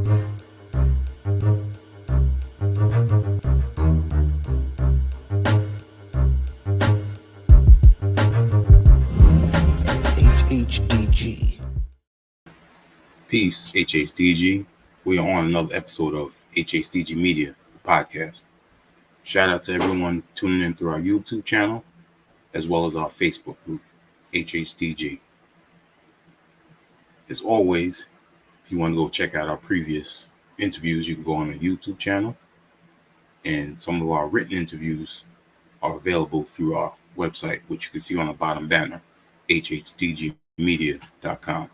HHDG. Peace, HHDG. We are on another episode of HHDG Media, the podcast. Shout out to everyone tuning in through our YouTube channel, as well as our Facebook group, HHDG. As always, if you want to go check out our previous interviews, you can go on the YouTube channel. And some of our written interviews are available through our website, which you can see on the bottom banner, hhdgmedia.com,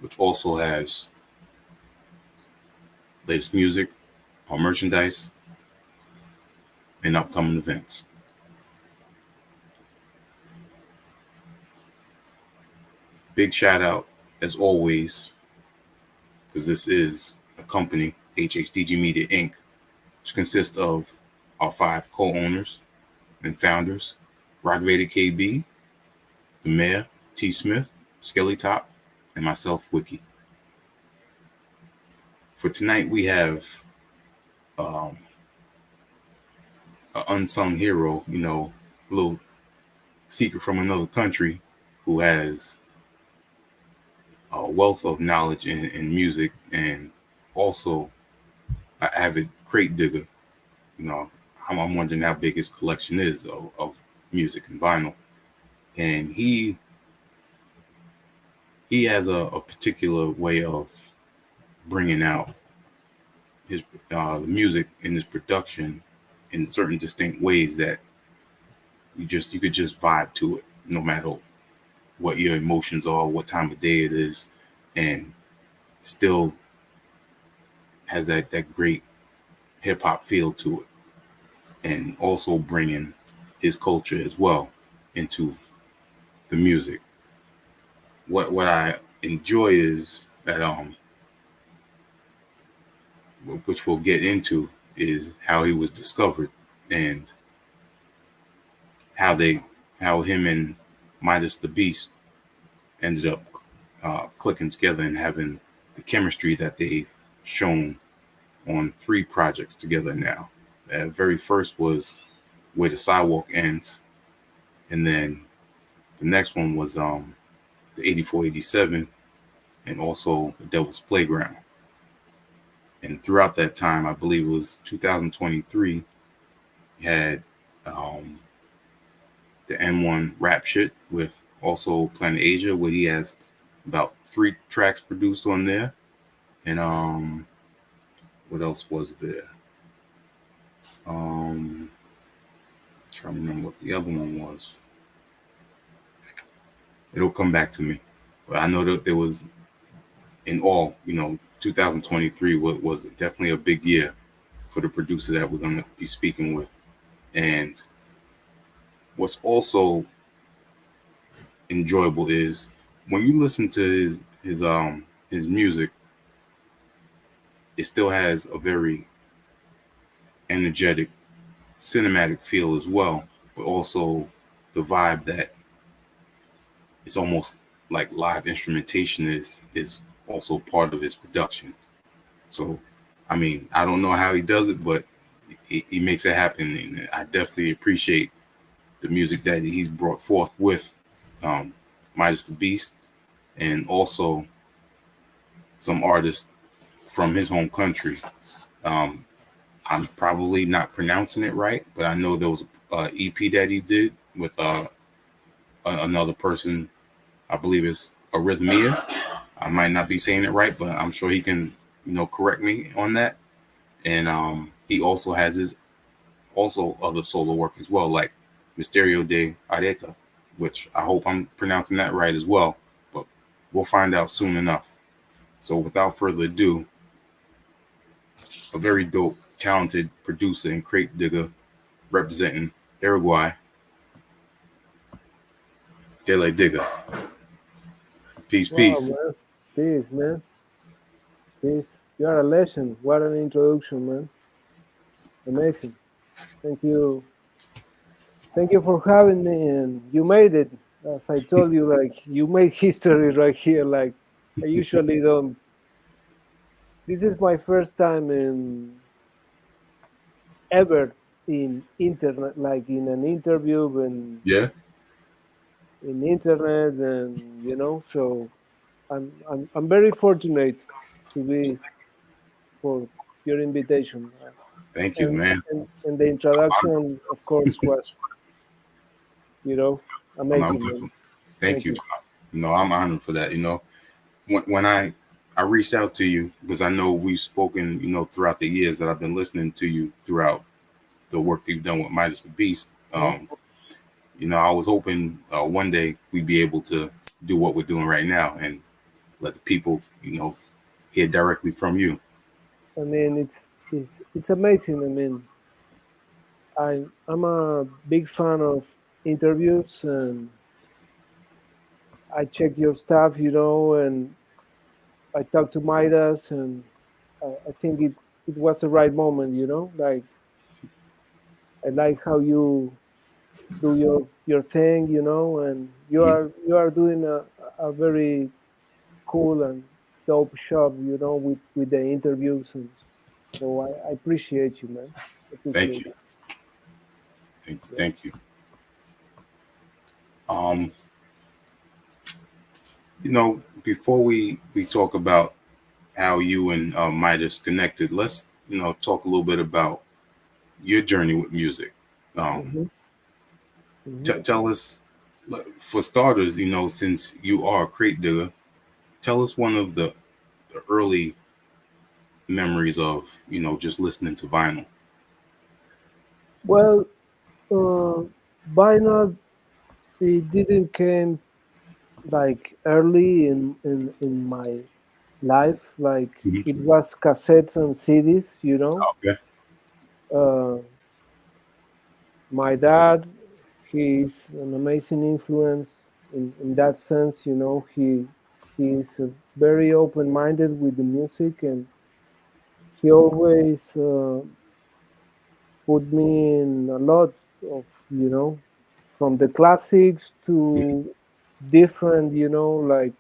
which also has latest music, our merchandise, and upcoming events. Big shout out, as always, because this is a company, HHDG Media Inc., which consists of our 5 co-owners and founders, Rodvader KB, the Mayor, T. Smith, Skelly Top, and myself, Wiki. For tonight, we have an unsung hero, a little secret from another country who has a wealth of knowledge in music and also an avid crate digger. I'm wondering how big his collection is of music and vinyl. And he has a particular way of bringing out his the music in his production in certain distinct ways that you could just vibe to it, no matter what your emotions are, what time of day it is, and still has that great hip hop feel to it, and also bringing his culture as well into the music. What I enjoy is that which we'll get into, is how he was discovered and how him and Midas the Beast ended up clicking together and having the chemistry that they've shown on 3 projects together now. The very first was Where the Sidewalk Ends, and then the next one was the 84-87, and also The Devil's Playground. And throughout that time, I believe it was 2023, he had the M1 Rap Shit with also Planet Asia, where he has about 3 tracks produced on there. And what else was there? Trying to remember what the other one was. It'll come back to me. But I know that there was, in all, 2023 was definitely a big year for the producer that we're going to be speaking with. And what's also enjoyable is when you listen to his music, it still has a very energetic, cinematic feel as well, but also the vibe that it's almost like live instrumentation is also part of his production. So, I mean, I don't know how he does it, but he makes it happen. And I definitely appreciate the music that he's brought forth with Midas the Beast, and also some artists from his home country. I'm probably not pronouncing it right, but I know there was an EP that he did with another person. I believe it's Arrhythmia. I might not be saying it right, but I'm sure he can, correct me on that. And he also has his other solo work as well, like Misterio de Areta, which I hope I'm pronouncing that right as well, but we'll find out soon enough. So without further ado, a very dope, talented producer and crate digger representing Uruguay, Delle Digga. Peace, Wow, peace. Man. Peace, man. Peace. You are a legend. What an introduction, man. Amazing. Thank you. Thank you for having me, and you made it. As I told you, like, you made history right here. Like, I usually don't This is my first time in ever in internet, like in an interview and Yeah. in internet, and so I'm very fortunate to be for your invitation, Thank you, and, man. and the introduction, of course, was you know I'm amazing, man. definitely, thank Thank you. you. I'm honored for that. When I reached out to you because I know we've spoken, throughout the years that I've been listening to you throughout the work that you've done with Midas the Beast. Mhm. I was hoping one day we'd be able to do what we're doing right now and let the people, hear directly from you. I mean, it's amazing. I mean, I'm a big fan of interviews, and I check your stuff, and I talked to Midas, and I think it was the right moment, Like I like how you do your thing, and Mhm. you are doing a very cool and dope job, with the interviews, and so I appreciate you, man. Thank Appreciate you. Thank you. you. Thank you. Um, before we talk about how you and Midas connected, let's talk a little bit about your journey with music. Yeah. Um, Hmm. tell us, for starters, since you are a crate digger, tell us one of the early memories of just listening to vinyl. Well, uh, vinyl, it didn't came like early in my life. Like Mhm. it was cassettes and CDs. Okay. Uh, my dad, he's an amazing influence in that sense. He's very open minded with the music, and he always put me in a lot of from the classics Mhm. to different, like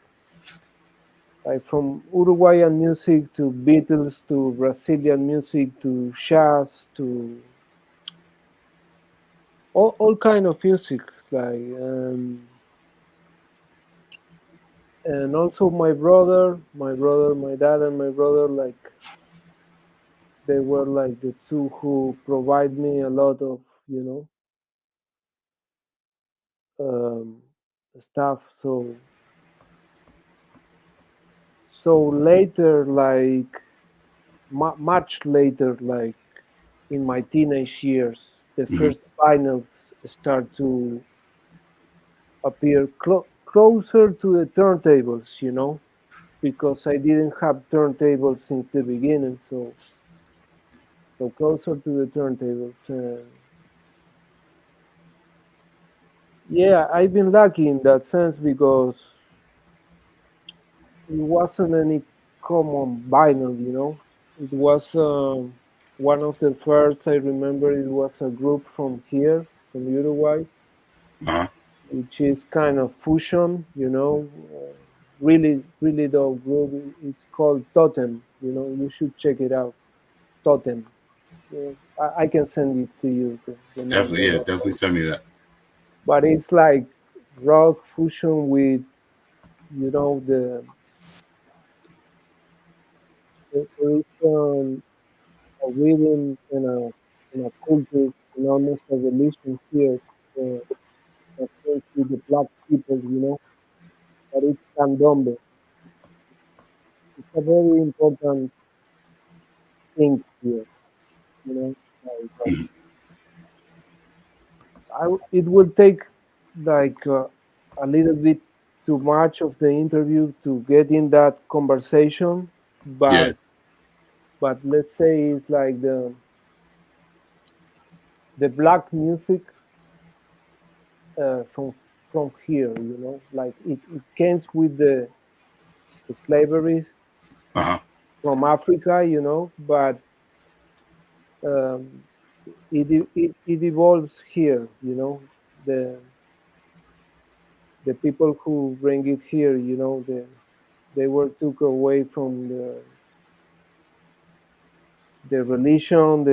from Uruguayan music to Beatles to Brazilian music to jazz to all kind of music, like and also my dad and my brother, like they were like the two who provide me a lot of you know um, stuff. So later, like much later, like in my teenage years, the Mhm. first vinyls start to appear closer to the turntables, because I didn't have turntables since the beginning, so closer to the turntables. And yeah, I've been lucky in that sense because it wasn't any common vinyl, It was one of the first I remember. It was a group from here, from Uruguay, Uh-huh. which is kind of fusion, really, really dope group. It's called Totem. You should check it out. Totem. I can send it to you, the name Definitely, right yeah, now. definitely send me that. But it's like rock fusion with, the there is a rhythm and a culture and almost a religion here uh, that comes with the black people, that it's candombe. It's a very important thing here, Like, Mhm. it will take like a little bit too much of the interview to get in that conversation, Yeah. but let's say it's like the black music from here, like it came with the slavery Uh-huh. from Africa, but um, it evolves here, the the people who bring it here, they were took away from their religion,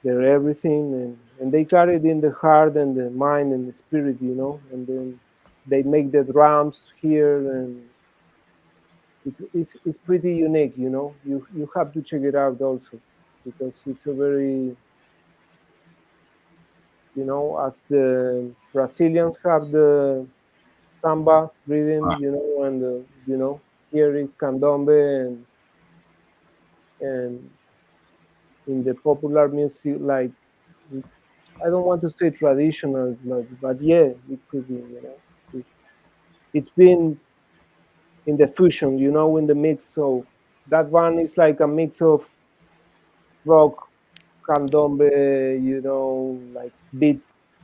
their everything, and they carry it in the heart and the mind and the spirit, you know. And then they make the drums here, and it's pretty unique, you know. You have to check it out also, because it's a very, you know, as the Brazilians have the samba rhythm, you know, and you know, here it's candombe, and in the popular music, like, I don't want to say traditional, but yeah, it could be, you know. It's been in the fusion, you know, in the mix. So that one is like a mix of rock, candombe, you know, like beat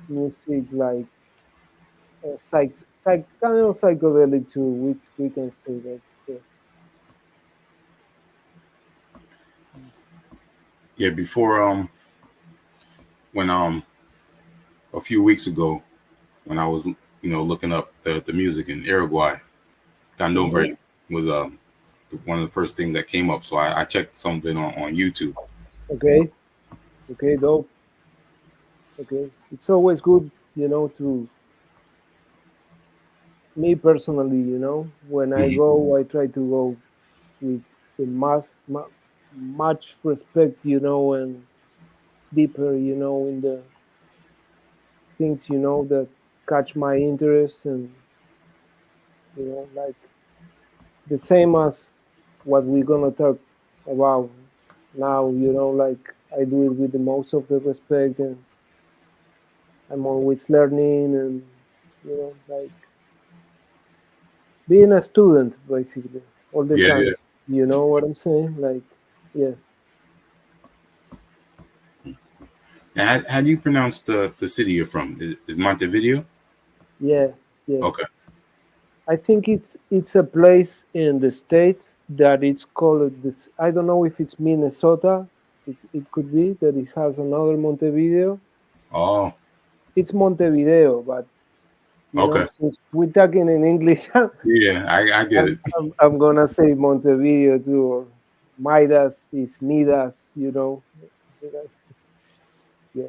music, like kind of psychedelic too. We can say that. Yeah. Yeah, before when a few weeks ago when I was looking up the music in Uruguay, Mhm. candombe was one of the first things that came up. So I checked something on YouTube. Okay. Okay. Dope. Okay. It's always good, you know, to me personally, you know, when I Hmm. go, I try to go with the much respect, you know, and deeper, you know, in the things, you know, that catch my interest, and you know, like the same as what we're gonna talk about now, you know, like I do it with the most of the respect, and I'm always learning, and you know, like being a student basically all the Yeah, yeah. time. You know what I'm saying? Like, yeah, Now, how do you pronounce the city you're from? Is Montevideo? yeah, yeah. Okay. I think it's a place in the states that it's called this. I don't know if it's Minnesota. It could be that it has another Montevideo. Oh, It's Montevideo, but you know, okay. since we're talking in English, Yeah, I get it. I'm gonna say Montevideo too, or Midas is Midas. You know, yeah,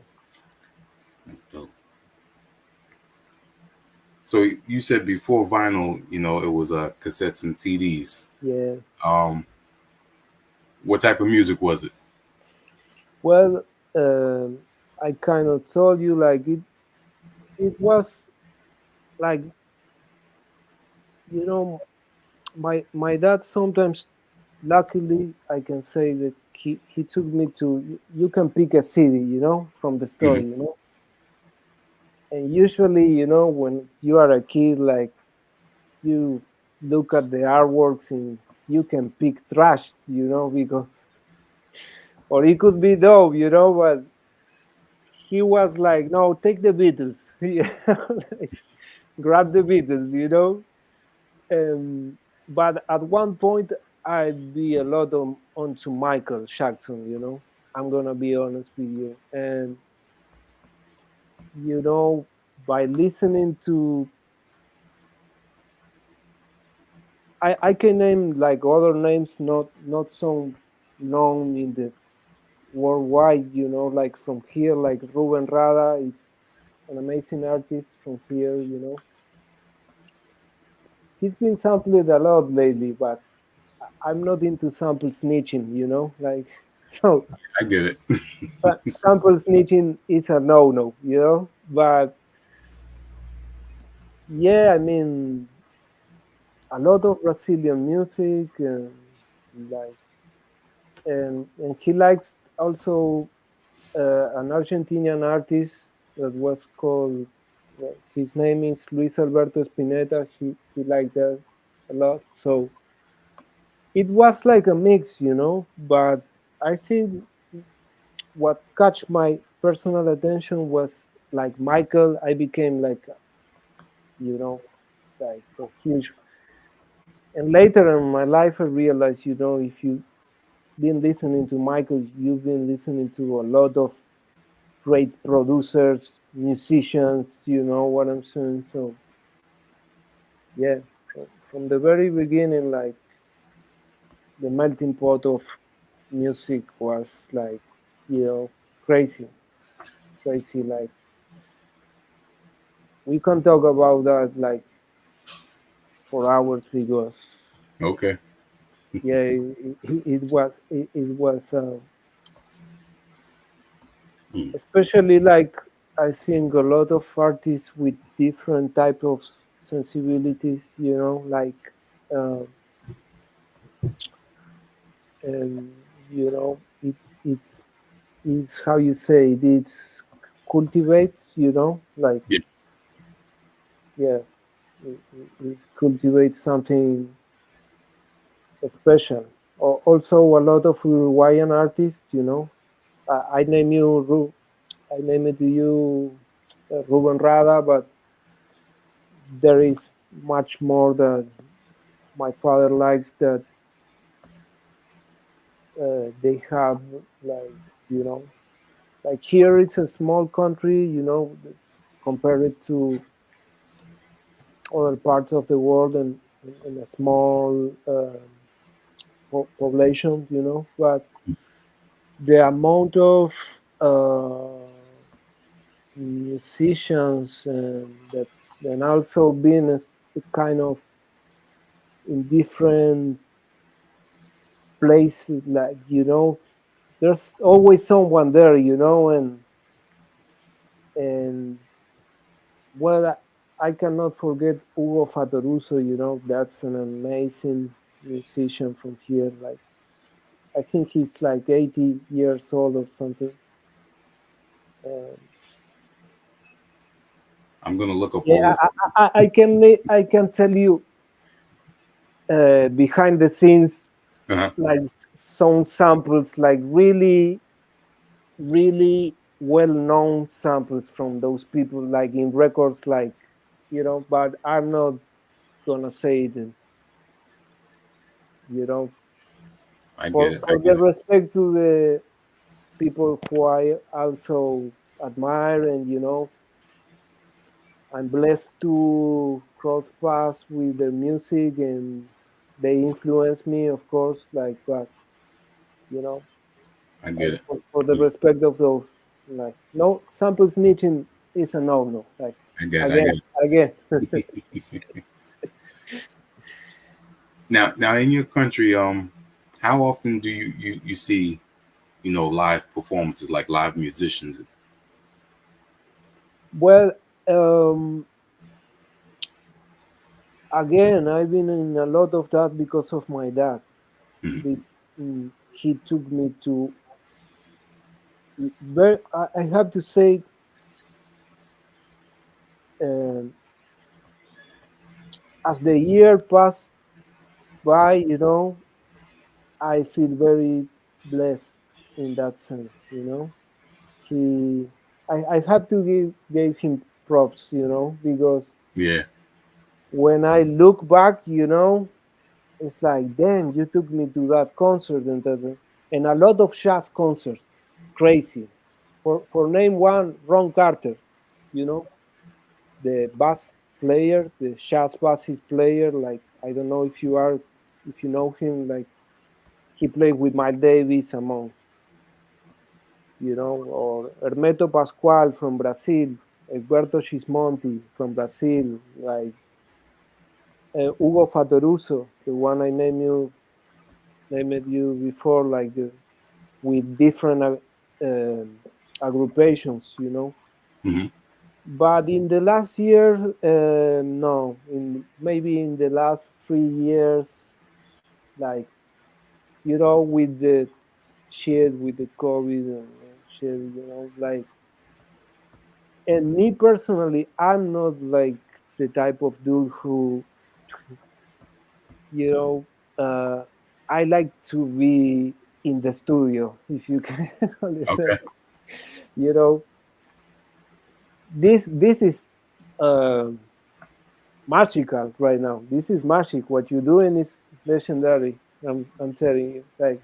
So you said before vinyl, it was cassettes and CDs. yeah. Um, what type of music was it? Well, I kind of told you like it was like, you know, my dad sometimes, luckily I can say that he took me to, you can pick a city, you know, from the store, Hmm. you know. And usually, you know, when you are a kid, like, you look at the artworks and you can pick trash, you know, because, or it could be dope, you know, but he was like, no, take the Beatles. Yeah, like, grab the Beatles, you know. But at one point, I'd be a lot onto Michael Jackson, you know. I'm gonna be honest with you, and you know, by listening to, I can name like other names, not so known in the worldwide, you know, like from here, like Ruben Rada. It's an amazing artist from here, you know. He's been sampled a lot lately, but I'm not into sample snitching, you know, like, so I get it. sample snitching is a no, you know. But yeah, I mean, a lot of Brazilian music, and like, and he likes also an Argentinian artist that was called. His name is Luis Alberto Spinetta. He liked that a lot. So it was like a mix, you know. But I think what catch my personal attention was like Michael. I became like, you know, like a huge. And later in my life, I realized, you know, if you've been listening to Michael, you've been listening to a lot of great producers, musicians. You know what I'm saying? So yeah, from the very beginning, like the melting pot of. music was like, you know, crazy, crazy. Like we can talk about that like for hours because Okay. yeah, it was Hmm. especially like I think a lot of artists with different type of sensibilities, you know, like uh, and you know it is how you say it cultivates, you know, like Yeah, yeah, it cultivates something special. Also, a lot of Uruguayan artists, you know, I name you, I name it to you, Ruben Rada, but there is much more that my father likes that they have, like, you know, like here it's a small country, you know, compared to other parts of the world and a small population, you know, but the amount of musicians and that and also being a kind of in different places, like, you know, there's always someone there, you know, and well, I cannot forget Hugo Fatoruso, you know, that's an amazing musician from here. Like I think he's like 80 years old or something. Um, I'm gonna look up all yeah, this. I can tell you behind the scenes Uh-huh. like sound samples, like really really well known samples from those people, like in records, like, you know. But I'm not gonna say it, you know, I get it. I for the get it. respect to the people who I also admire, and you know, I'm blessed to cross paths with their music, and they influence me, of course. Like, but you know, I get it. for the respect of those, like, no sample snitching is a no no. Like I get it. I again, get again. it. Now, in your country, how often do you see, live performances, like live musicians? Well, um, again, I've been in a lot of that because of my dad. Mhm. He took me to. Very, I have to say, um, as the year passed by, you know, I feel very blessed in that sense. You know, I have to gave him props. You know, because Yeah, when I look back, you know, it's like, damn, you took me to that concert and a lot of jazz concerts, crazy. For name one, Ron Carter, you know, the bass player, the jazz bassist player. Like I don't know if you know him. Like he played with Miles Davis among, you know, or Hermeto Pascual from Brazil, Egberto Gismonti from Brazil, like Hugo Fatoruso, the one I named you before, like with different agrupations, you know. hmm But in the last year, no, in maybe in the last 3 years, like, you know, with the shit, with the COVID and shit, you know, like, and me personally, I'm not like the type of dude who, you know, I like to be in the studio, if you can understand. okay, You know, this is um magical right now. This is magic. What you're doing is legendary. I'm telling you, like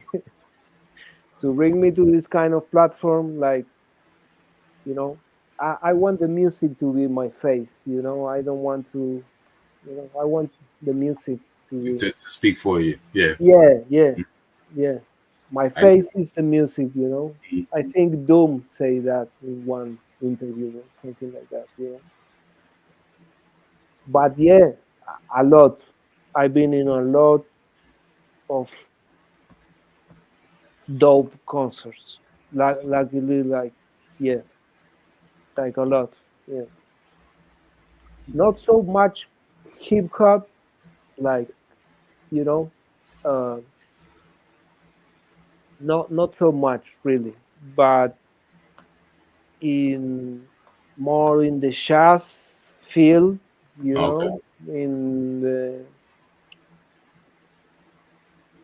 to bring me to this kind of platform, like, you know, I want the music to be my face. You know, I don't want to. You know, I want the music to be. to speak for you. Yeah, Yeah, yeah, yeah. My I face is the music, you know. I think Doom say that in one interview or something like that, you know. But yeah, a lot. I've been in a lot of dope concerts. Luckily, like yeah, like a lot. Yeah, not so much hip hop, like you know, uh, not so much really, but in more in the jazz field, you okay. know, in the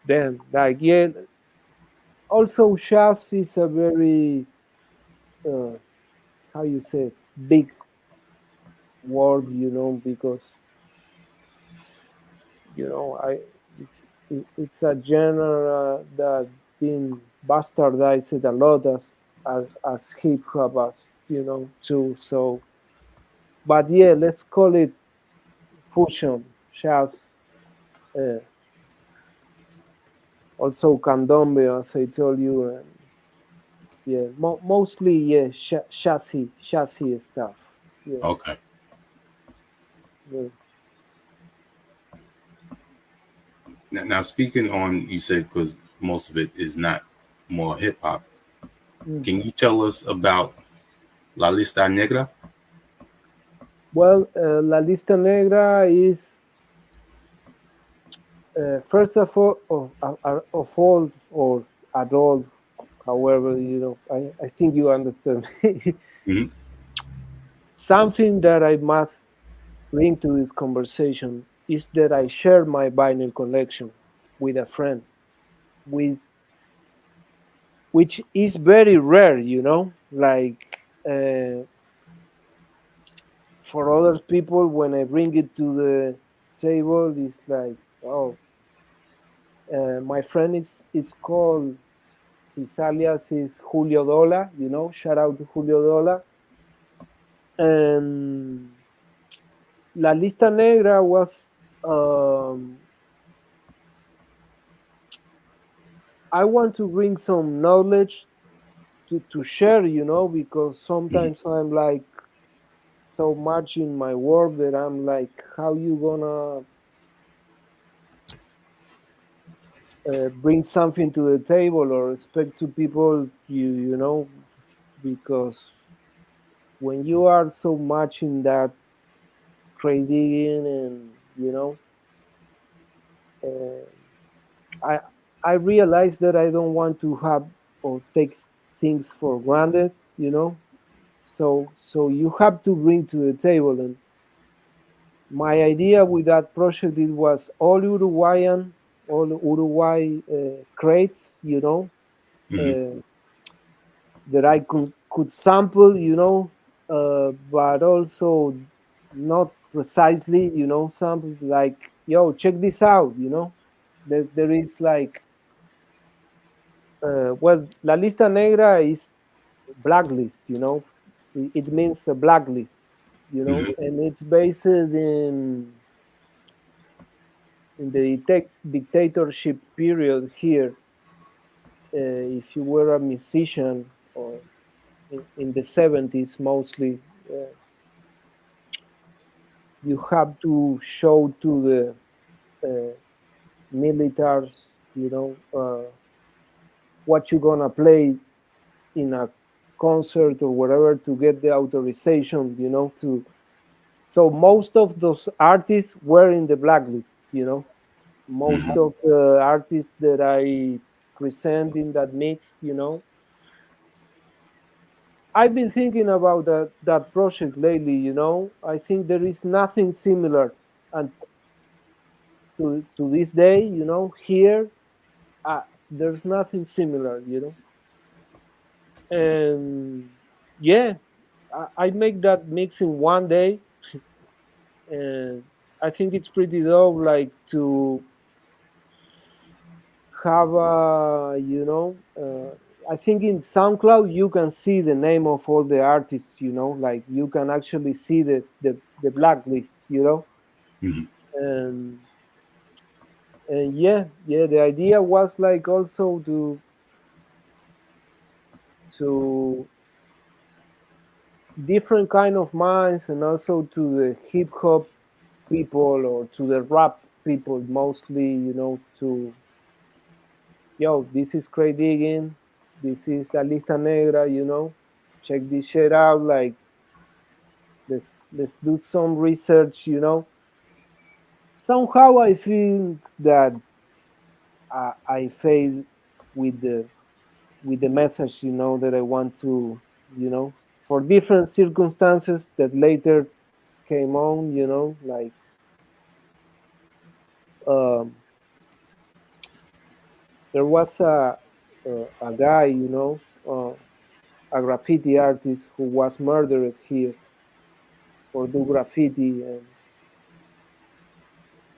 then like yeah. Also, jazz is a very uh, how you say it, big word, you know, because you know it's a genre that been bastardized a lot as hip hop as you know too. So, but yeah, let's call it fusion jazz. Uh, Also candombe, as I told you, and yeah, mostly yeah, chassis stuff. Yeah, Okay. yeah. Now, speaking on, you said because most of it is not more hip hop. Mm. Can you tell us about La Lista Negra? Well, La Lista Negra is first of all, or at all, however, you know, I think you understand me. Hmm. Something that I must bring to this conversation is that I share my vinyl collection with a friend, with which is very rare, you know. Like for other people, when I bring it to the table, it's like, oh, my friend is it's called his alias is Julio Dola, you know, shout out to Julio Dola. And La Lista Negra was, um, I want to bring some knowledge to share, you know, because Hmm. sometimes I'm like so much in my work that I'm like, how you gonna bring something to the table or expect to people, you know, because when you are so much in that trading and, you know, uh, I I realize that I don't want to have or take things for granted, you know. So you have to bring to the table. And my idea with that project it was all Uruguay crates, you know, Hmm. uh, that I could sample, you know, but also not precisely, you know, sample like, yo, check this out, you know. There is like well, La Lista Negra is blacklist, you know. It means a blacklist, you know, Hmm. and it's based in the dictatorship period here. If you were a musician or in the 70s mostly, uh, you have to show to the militaries, you know, what you're gonna play in a concert or whatever to get the authorization, you know, to so most of those artists were in the blacklist, you know. Most Hmm. of the artists that I present in that mix, you know, I've been thinking about that project lately, you know. I think there is nothing similar and to this day, you know, here uh, there's nothing similar, you know. And yeah, I make that mix in one day, and I think it's pretty dope, like to have a, you know, I think in SoundCloud you can see the name of all the artists, you know, like you can actually see the blacklist, you know. Hmm. And and yeah, the idea was like also to. to different kind of minds, and also to the hip hop people or to the rap people mostly, to, yo, this is Craig Digging, this is La Lista Negra, check this shit out, like, let's do some research, Somehow I feel that I failed with the message, that I want to, for different circumstances that later came on, like, um, there was a guy, a graffiti artist who was murdered here for do graffiti,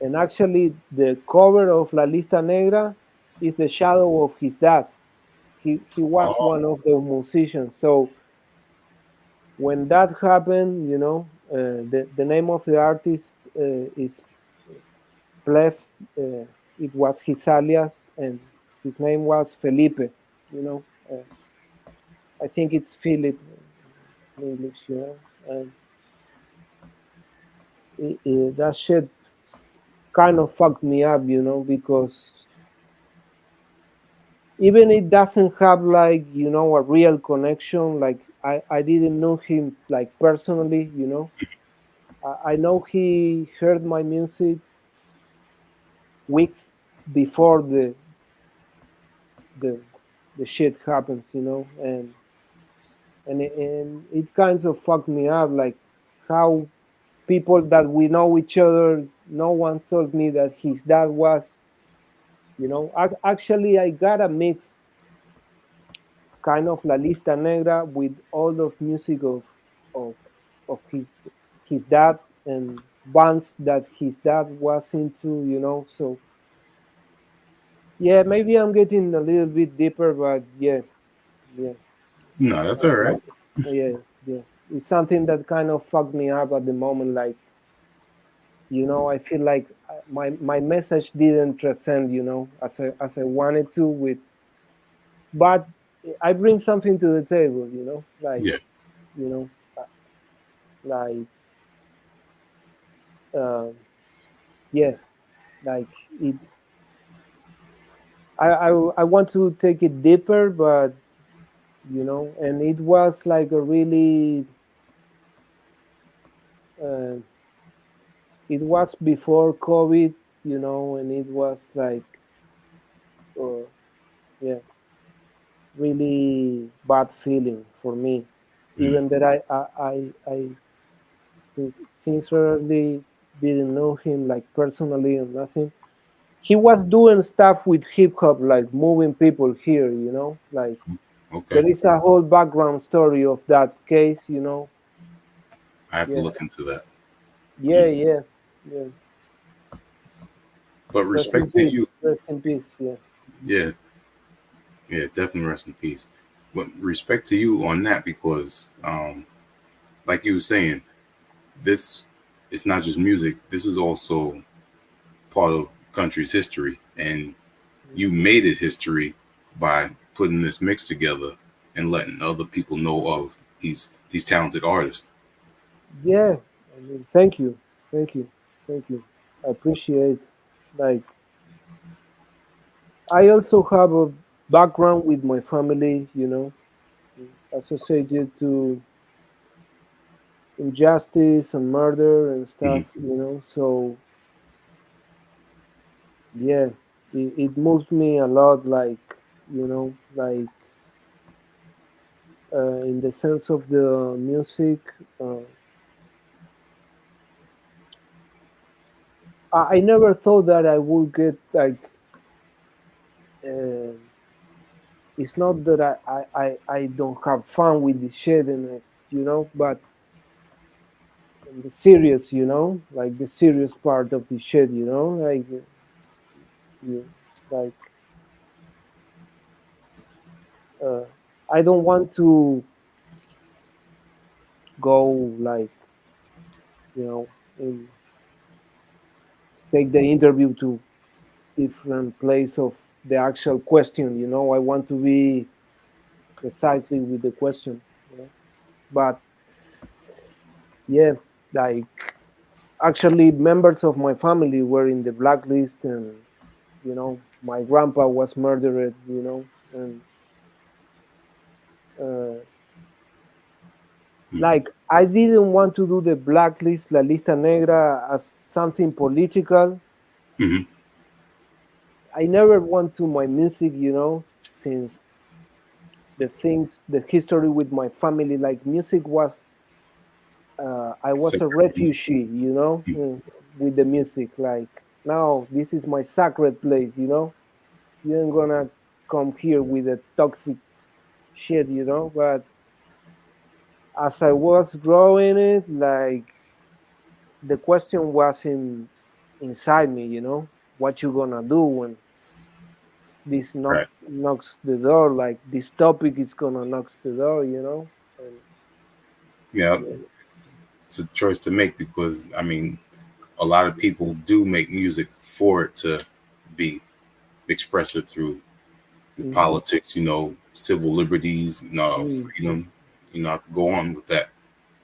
and actually the cover of La Lista Negra is the shadow of his dad. He was Oh, one of the musicians. So when that happened, the name of the artist is Plef. It was his alias, and his name was Felipe. You know, I think it's Philip in English. And that shit kind of fucked me up. Because even it doesn't have, like, a real connection. Like, I didn't know him, like, personally. I know he heard my music weeks before the the shit happens, and it kinds of fucked me up, like, how people that we know each other, no one told me that his dad was, actually I got a mix, kind of La Lista Negra with all of music of of his dad, and bands that his dad was into, so yeah, maybe I'm getting a little bit deeper, but yeah, yeah, no, that's all right. like, yeah, yeah. It's something that kind of fucked me up at the moment. Like, I feel like my message didn't transcend, as I wanted to with, but I bring something to the table, like, Yeah. you know, uh, like, um, yeah, like it. I want to take it deeper, but and it was like a really. Uh, it was before COVID, and it was like, uh, yeah, really bad feeling for me. Mm. Even that I sincerely didn't know him, like, personally or nothing. He was doing stuff with hip hop, like moving people here, like, Okay. there is a whole background story of that case, I have to yeah, look into that. yeah, Mm. yeah, yeah. But Rest in respect to peace, you. rest in peace, yeah. Yeah. Yeah. Definitely rest in peace. But respect to you on that because, like you were saying, this is not just music. This is also part of country's history, and you made it history by putting this mix together and letting other people know of these talented artists. Yeah, I mean, thank you, thank you, thank you. I appreciate. Like, I also have a background with my family, associated to injustice and murder and Mhm. stuff, So yeah, it moves me a lot, like, like, in the sense of the music. Uh, I never thought that I would get, like. Uh, it's not that I don't have fun with the shit, and but the serious, like the serious part of the shit, like, you, like, uh, I don't want to go, like, and take the interview to different place of the actual question. I want to be precisely with the question. You know? But yeah, like actually, members of my family were in the blacklist, and my grandpa was murdered. And uh, like I didn't want to do the blacklist, La Lista Negra, as something political. Hmm. I never want to my music, since the history with my family, like music was, I was a Separation. refugee, with the music. Like now, this is my sacred place, You ain't gonna come here with a toxic shit, But as I was growing it, like the question was inside me, what you gonna do when this Right. knocks the door, like this topic is gonna knocks the door, And Yeah, yeah. it's a choice to make because I mean, a lot of people do make music for it to be expressive through the Mm, politics, civil liberties, mm, freedom. I could go on with that.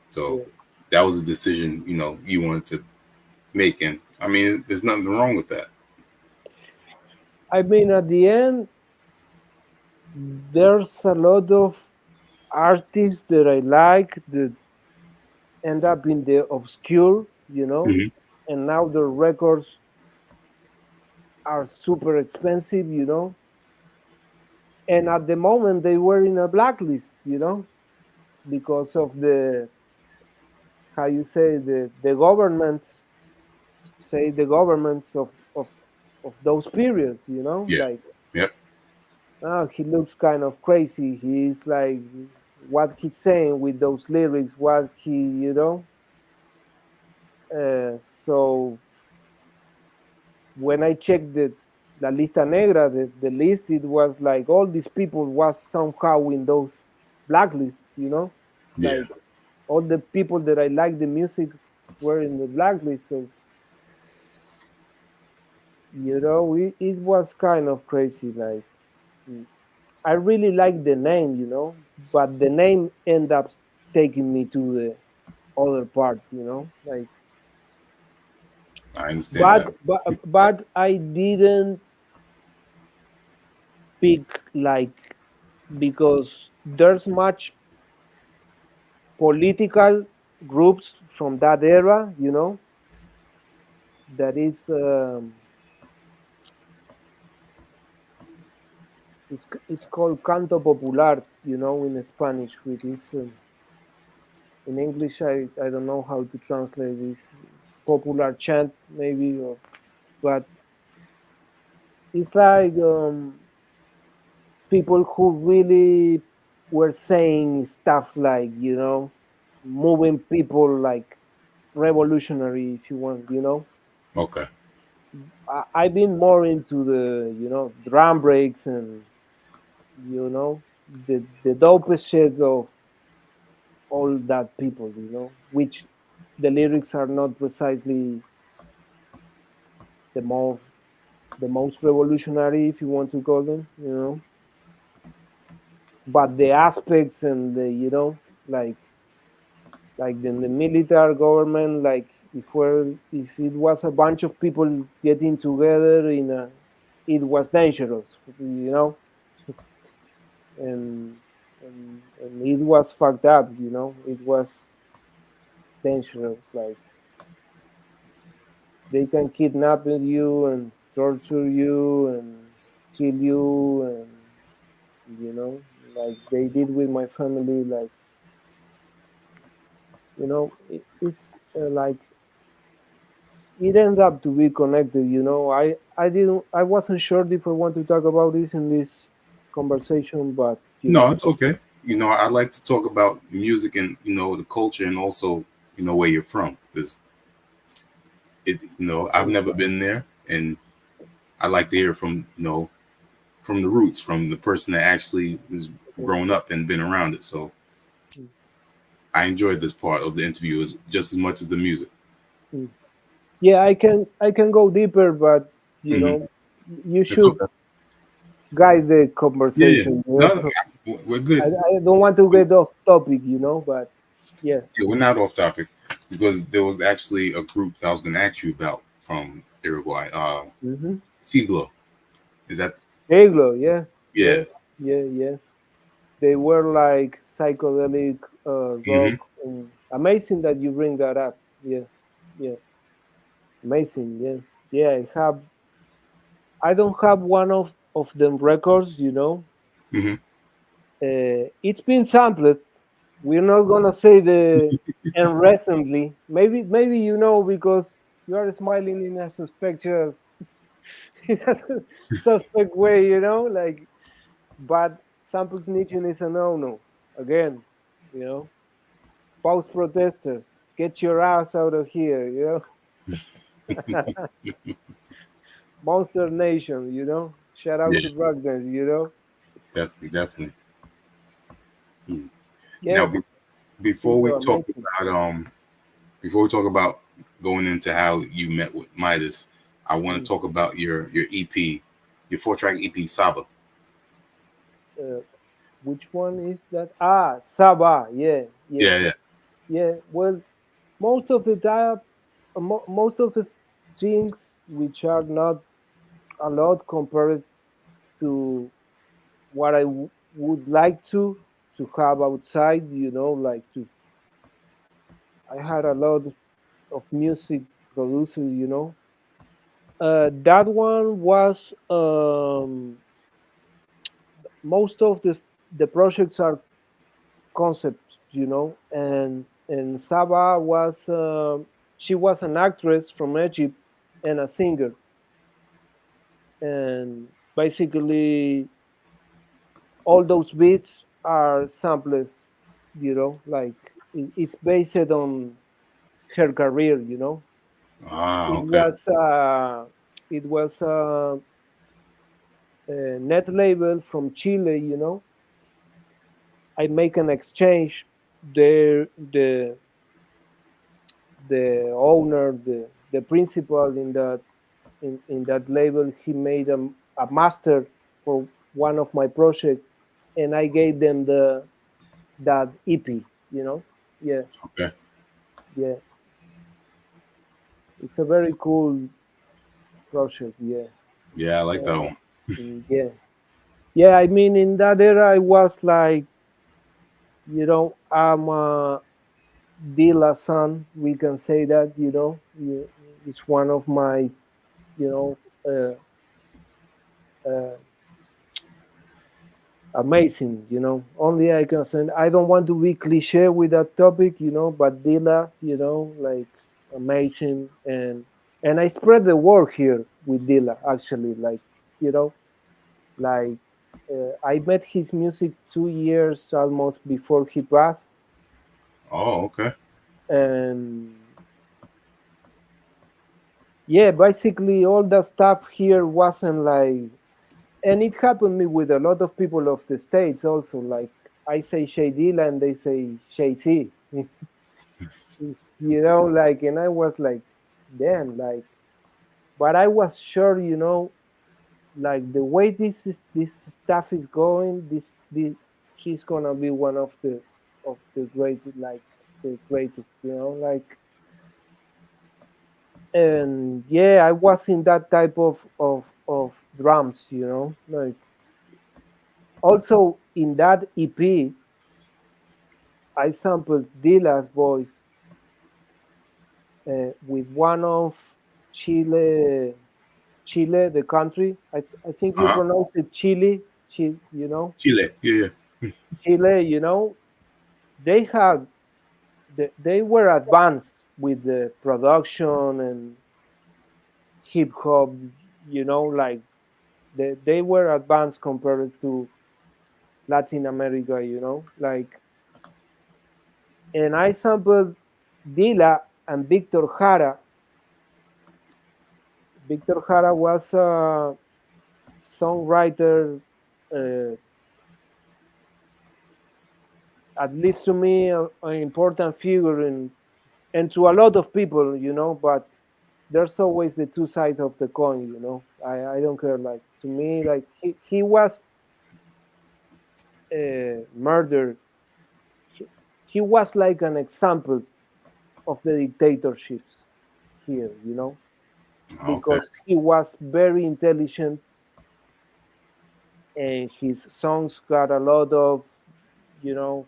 So yeah. that was a decision, you wanted to make, and I mean, there's nothing wrong with that. I mean, at the end, there's a lot of artists that I like that end up in the obscure, Hmm. and now the records are super expensive, And at the moment, they were in a blacklist, because of the how you say the governments say the governments of those periods, Yeah. like Yep. he looks kind of crazy. He's like what he's saying with those lyrics, what he, so when I checked the La Lista Negra, the list, it was like all these people was somehow in those blacklists, Yeah. like all the people that I like the music were in the blacklist. So it was kind of crazy. Like mm, I really like the name, but the name end up taking me to the other part, like I understand but that. but but I didn't pick like because there's much political groups from that era, that is it's called canto popular, in Spanish, which is in English. I don't know how to translate this popular chant maybe, but it's like people who really were saying stuff like moving people like revolutionary if you want, Okay. I've been more into the drum breaks and the dopest shit of all that people, which the lyrics are not precisely the more the most revolutionary, if you want to call them, but the aspects and the like in the military government, like if it was a bunch of people getting together it was dangerous, and it was fucked up, it was dangerous, like they can kidnap you and torture you and kill you, and like they did with my family, like it's like it ended up to be connected. I wasn't sure if I want to talk about this in this conversation, but No, it's okay. I like to talk about music and the culture and also where you're from because it's I've mm, never been there and I like to hear from the roots, from the person that actually is mm, grown up and been around it. So mm, I enjoyed this part of the interview just as much as the music. mm. Yeah, I can go deeper, but Hmm. you It's should okay. guide the Yeah, yeah. conversation. No, We're good. I don't want to get off topic, but yeah. Yeah, we're not off topic because there was actually a group that I was going to ask you about from Uruguay. Mm-hmm. Siglo. Is that? Eglo, yeah, Yeah. yeah, yeah, yeah. They were like psychedelic rock. Hmm. Amazing that you bring that up. Yeah, yeah, amazing. Yeah, yeah. I don't have one of them records. Hmm. It's been sampled. We're not gonna say the and recently. Maybe because you are smiling in a suspicious in a suspect way. Like, but sample snitching is a no-no. Again, you know, post protesters, get your ass out of here. Monster Nation. Shout out Yeah, to Rugdens. definitely, definitely. Hmm. Yeah, Now, before these we are talk amazing. about before we talk about going into how you met with Midas, I want to Mm. talk about your EP, your 4-track EP, Saba. Uh, which one is that? Ah, Saba. Yeah, yeah, Yeah, yeah. yeah. Well, most of the time, most of the things which are not a lot compared to what I would like to have outside. Like I had a lot of music producers. That one was most of the projects are concepts. And Saba was she was an actress from Egypt and a singer, and basically all those beats are samples. Like it's based on her career. Ah, It okay. was it was a net label from Chile. I make an exchange. The owner, the principal in that label, he made a master for one of my projects, and I gave them that EP. Yeah, Okay. yeah. It's a very cool project. Yeah, Yeah, I like that uh, one. yeah, yeah. I mean, in that era, I was like, I'm a Dilla son. We can say that. It's one of my, you know, uh, uh, amazing. Only I can say. I don't want to be cliche with that topic. But Dilla, like amazing, and I spread the word here with Dilla. Actually, like, you know, like I met his music 2 years almost before he passed, Oh, okay. and yeah, basically all that stuff here wasn't like, and it happened me with a lot of people of the states also. Like I say Shay Dilla and they say Shay Z, like, and I was like, damn, like, but I was sure, like the way this stuff is going, this he's gonna be one of the great, like the greatest, like, and yeah, I was in that type of drums, like also in that EP, I sampled Dilla's voice with one of Chile, Chile, the country. I think you Uh-huh. pronounce it Chile, Chile. Chile. Yeah, yeah. Chile, they had they were advanced with the production and hip hop, like they were advanced compared to Latin America, like, and I sampled Dila and Victor Jara. Victor Jara was a songwriter, uh, at least to me, an important figure and to a lot of people, but there's always the two sides of the coin, I don't care. Like to me, like he was murdered. He, he was like an example of the dictatorships here, Okay. because he was very intelligent and his songs got a lot of, you know,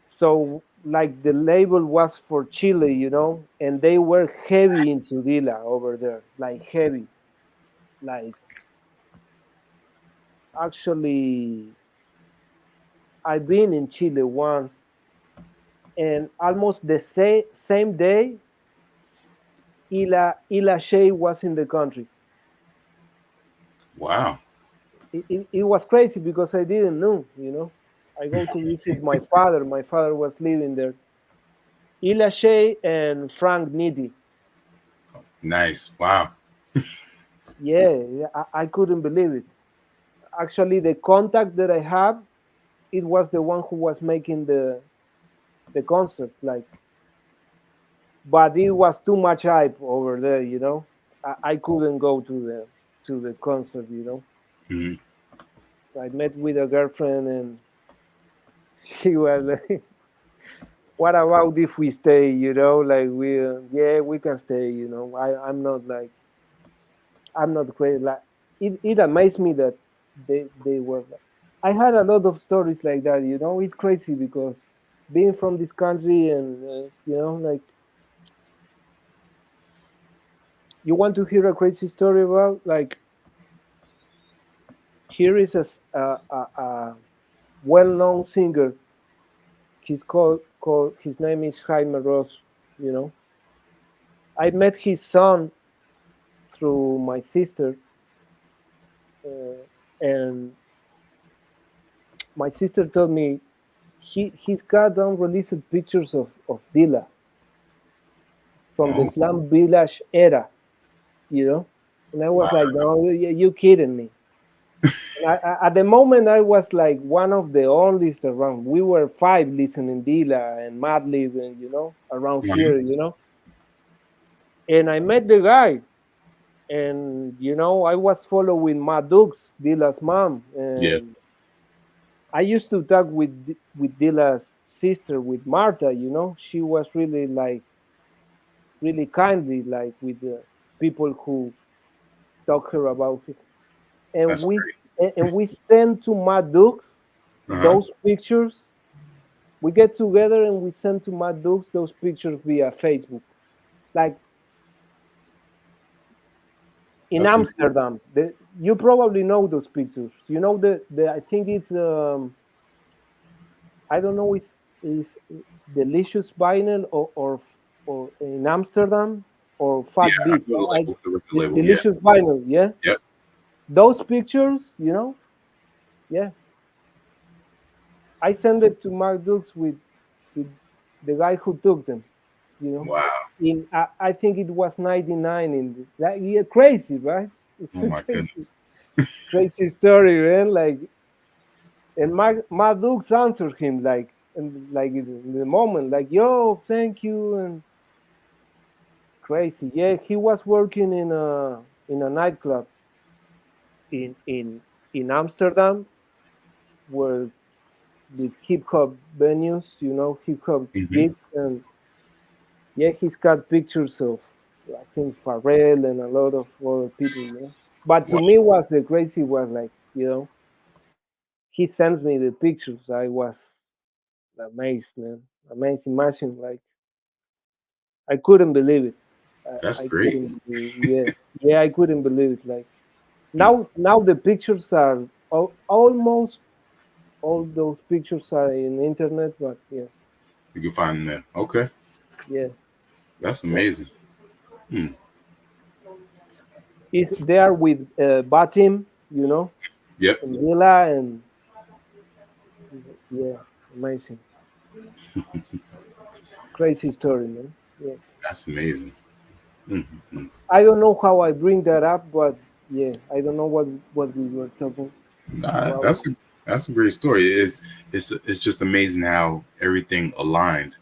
so like the label was for Chile, and they were heavy into Dila over there, like heavy. Like actually, I've been in Chile once, and almost the same day, Ila Shea was in the country. Wow. It was crazy because I didn't know. I go to visit my father. My father was living there. Ila Shea and Frank Nitti. Nice. Wow. Yeah, I couldn't believe it. Actually, the contact that I have, it was the one who was making the concert. Like, but it was too much hype over there. I couldn't go to the concert. Mhm. I met with a girlfriend and she was like, "What about if we stay?" Like yeah, we can stay. I'm not crazy. Like it amazed me that they were. Like, I had a lot of stories like that. It's crazy because being from this country and like you want to hear a crazy story about like here is a well-known singer. His name is Jaime Ross. You know, I met his son through my sister, and my sister told me he's got unreleased pictures of Dilla from the Oh. slum village era. You know, and I was Wow. like, no, you kidding me? And at the moment, I was like one of the only around. We were five listening Dilla and Madlib, and around Mhm. here, And I met the guy, and I was following Matt Dukes, Dilla's mom, Yeah. and I used to talk with Dilla's sister, with Marta. She was really like really kindly, like with the people who talk her about it, and That's we great. and we send to Matt Dukes Uh huh. those pictures. We get together and we send to Matt Dukes those pictures via Facebook. Like in That's amazing. Amsterdam, you probably know those pictures. The I think it's I don't know if Delicious Vinyl or in Amsterdam or Yeah, Fat I Beats. know the label, the record The label. Yeah. Delicious Vinyl, yeah. Yep. Those pictures, yeah. I sent it to Mark Dukes with the guy who took them. You know, Wow. in I think it was '99. Like yeah, crazy, right? It's Oh a my crazy goodness. crazy story, man. Like, and Mark Dukes answered him like in the moment, like, "Yo, thank you," and crazy. Yeah, he was working in a nightclub in in in Amsterdam where with hip hop venues, hip hop Hmm. gigs, and yeah, he's got pictures of I think Pharrell and a lot of other people. But to Wow. me, was the crazy was like he sent me the pictures. I was amazed, man, amazed. Imagine like I couldn't believe it. That's I great. couldn't believe. Yeah, yeah, I couldn't believe it. Like Mm. now the pictures are almost all those pictures are in the internet, but yeah, You can find them there. Okay. yeah, That's yeah. amazing. Mm. Is there with Batim, Yep. and Villa and yeah, amazing, crazy story, man. Yeah, That's amazing. Mm. I don't know how I bring that up, but yeah, I don't know what we were talking Nah, about. that's a great story. It's just amazing how everything aligned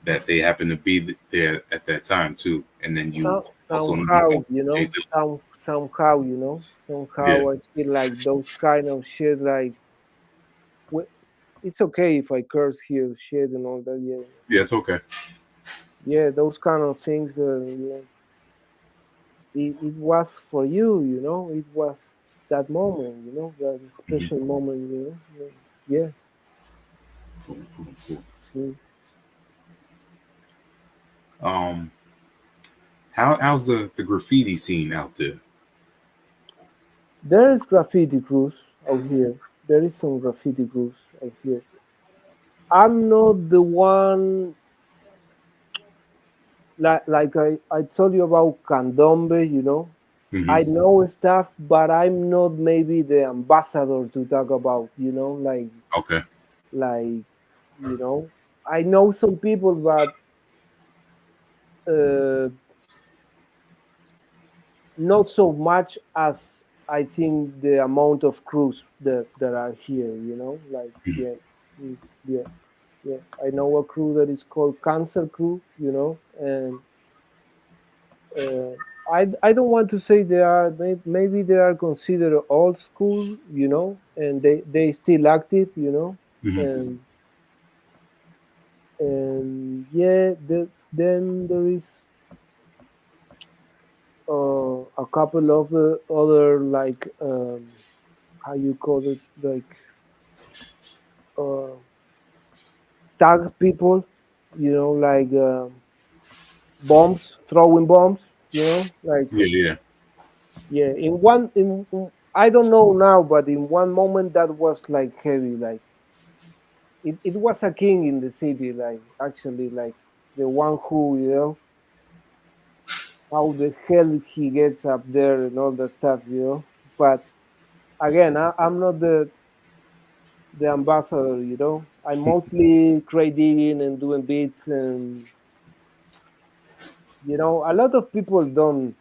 that they happen to be there at that time too, and then you also know Somehow, about J. Dilla. somehow, Yeah. somehow I feel like those kind of shit, like. wh- it's okay if I curse here, shit, and all that. Yeah, Yeah, it's okay. yeah, those kind of things. Yeah, it was for you, you know. It was that moment, you know, that Mhm. special moment, you know. Yeah. Cool, cool, cool. Mm. Um, how's the graffiti scene out there? There is graffiti crews out here. There is some graffiti crews out here. I'm not the one like I told you about Candombe, you know. Hmm. I know stuff, but I'm not maybe the ambassador to talk about, you know, Okay. like you know. I know some people, but uh, not so much as I think the amount of crews that are here, you know, like yeah, mm, yeah, yeah. I know a crew that is called Cancer Crew, you know, and uh, I don't want to say they are maybe they are considered old school, you know, and they still active, you know, Hmm. and yeah, then there is a couple of the other like how you call it like uh, tag people, you know, like bombs, throwing bombs, you know, like Yeah, yeah. yeah. I don't know now, but in one moment that was like heavy, like it was a king in the city, like actually, like the one who you know how the hell he gets up there and all that stuff, you know. But again, I'm not the ambassador, you know. I'm mostly crate digging and doing beats and you know, a lot of people don't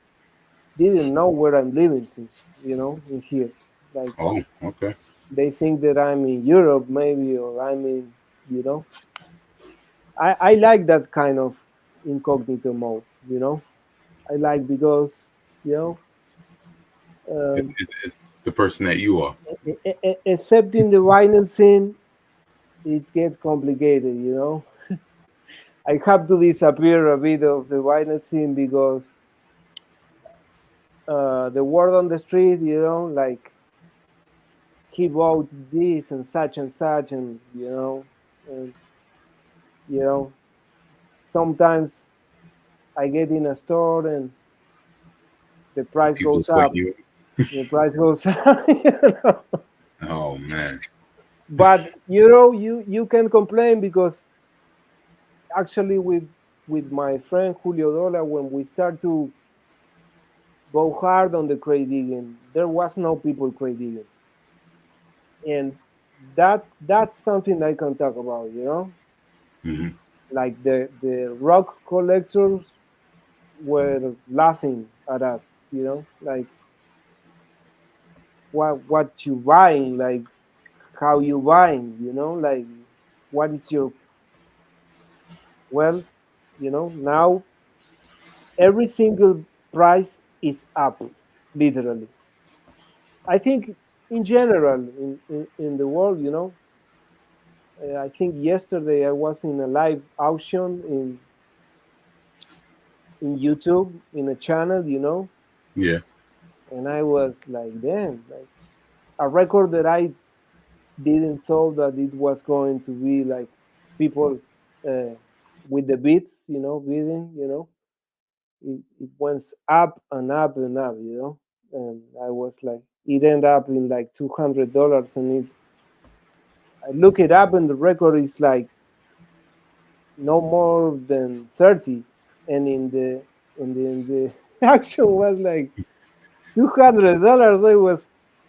didn't know where I'm living to, you know, in here. Like Oh, okay. they think that I'm in Europe maybe or I'm in, you know. I like that kind of incognito mode, you know. I like because, you know, um, It's the person that you are. except in the vinyl scene, it gets complicated, you know. I have to disappear a bit of the vinyl scene because the word on the street, you know, like he bought this and such and you know sometimes I get in a store and the And price people goes point up, you. the price goes up, you know? Oh man. But you know you can complain because actually with my friend Julio Dola when we start to go hard on the crate digging there was no people crate digging and that's something I can talk about, you know, Hmm. like the rock collectors were laughing at us, you know, like what you buying, like how you buying, you know, like what is your well, you know, now every single price is up, literally. I think in general in the world, you know, I think yesterday I was in a live auction in YouTube in a channel, you know, Yeah. and I was like, damn, like a record that I didn't thought that it was going to be like people uh, with the beats, you know, beating, you know, it went up and up and up, you know, and I was like, it ended up in like $200, and I look it up, and the record is like no more than 30, and in the action was like $200. I was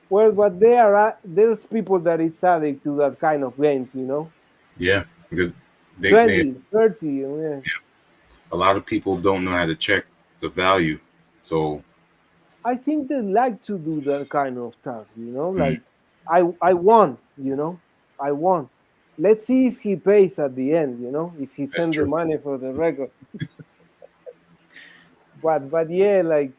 well, but there's people that is addict to that kind of games, you know. Yeah. Because they 20, 30. Yeah. a lot of people don't know how to check the value. So I think they like to do that kind of stuff, you know, mhm, like I won, you know, I won. Let's see if he pays at the end, you know, if he that's sends the true. money for the record. But yeah, like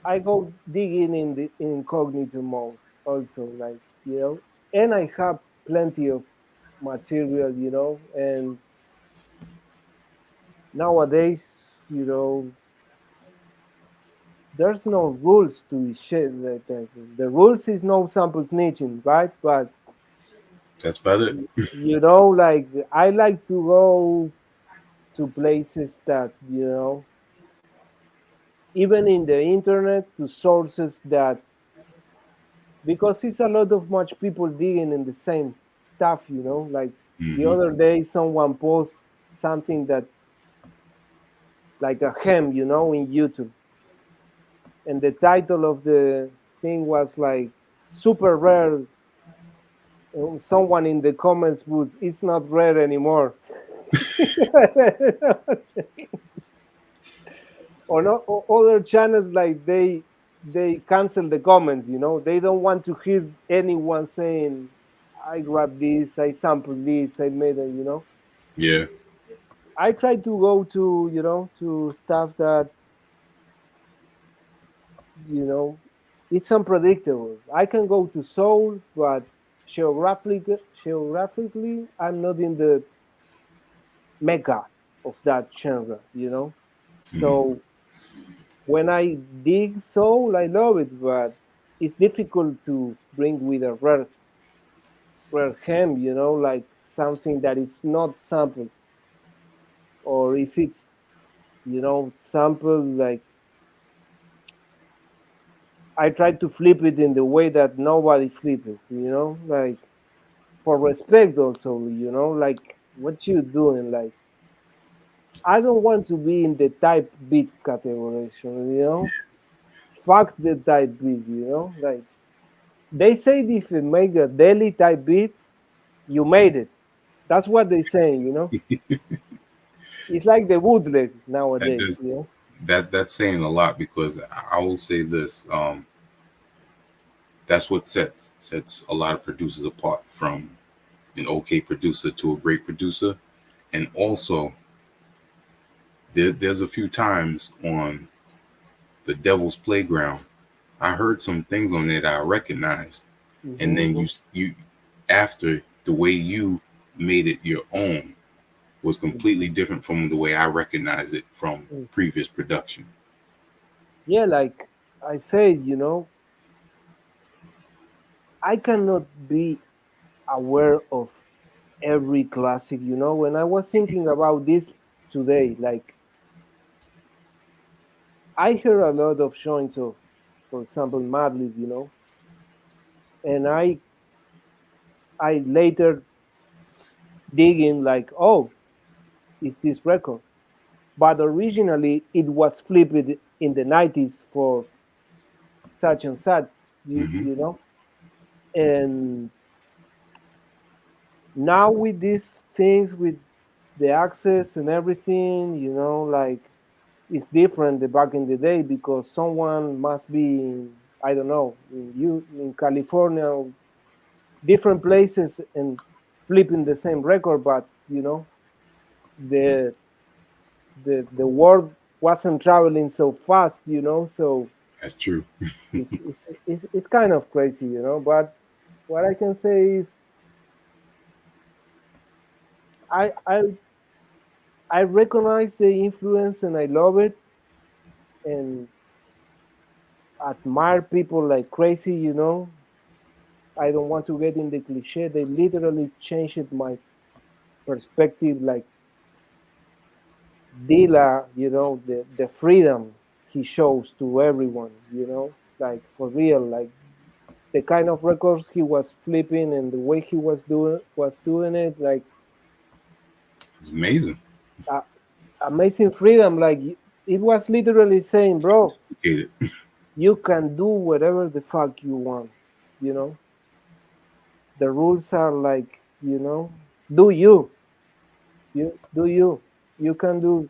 I go digging in the incognito mode. also, like, and I have plenty of material, and nowadays, there's no rules to shit. The rules is no sample snitching, right? But That's better. like I like to go to places that even in the internet, to sources that, because it's a lot of much people digging in the same stuff, like the Hmm. other day someone post something that, like a hem, in YouTube, and the title of the thing was like super rare. Someone in the comments would, it's not rare anymore. Or not, or other channels, like they cancel the comments, they don't want to hear anyone saying, I grabbed this, I sampled this, I made it, Yeah. I try to go to, to stuff that, you know it's unpredictable. I can go to soul, but geographically I'm not in the mecca of that genre, Hmm. so when I dig soul, I love it, but it's difficult to bring with a rare hem, like something that is not sampled, or if it's sampled, like I try to flip it in the way that nobody flips it, like for respect also, like what you doing, like I don't want to be in the type beat categorization, fuck the type beat, like they say if you make a daily type beat, you made it. That's what they saying, It's like the bootleg That nowadays, does that's saying a lot because I will say this. That's what sets a lot of producers apart from an okay producer to a great producer. And also, there's a few times on the Devil's Playground, I heard some things on there that I recognized, and hmm then you after the way you made it your own was completely different from the way I recognized it from previous production. Yeah, like I said, I cannot be aware of every classic, when I was thinking about this today, like I hear a lot of showings of, for example, Madlib, and I later dig in, like, oh, is this record? But originally it was flipped in the 90s for such and such, Hmm. and now with these things, with the access and everything, like it's different the back in the day, because someone must be in, I don't know, in California, or different places, and flipping the same record, but the the world wasn't traveling so fast, so That's true. it's kind of crazy, but what I can say is i i I recognize the influence and I love it, and admire people like crazy, I don't want to get in the cliche. They literally changed my perspective, like Dilla, the freedom he shows to everyone, like for real, like the kind of records he was flipping and the way he was doing it, like It's amazing. uh, amazing freedom. Like it was literally saying, bro, Complicated. you can do whatever the fuck you want, you know. The rules are like, do you do you can do.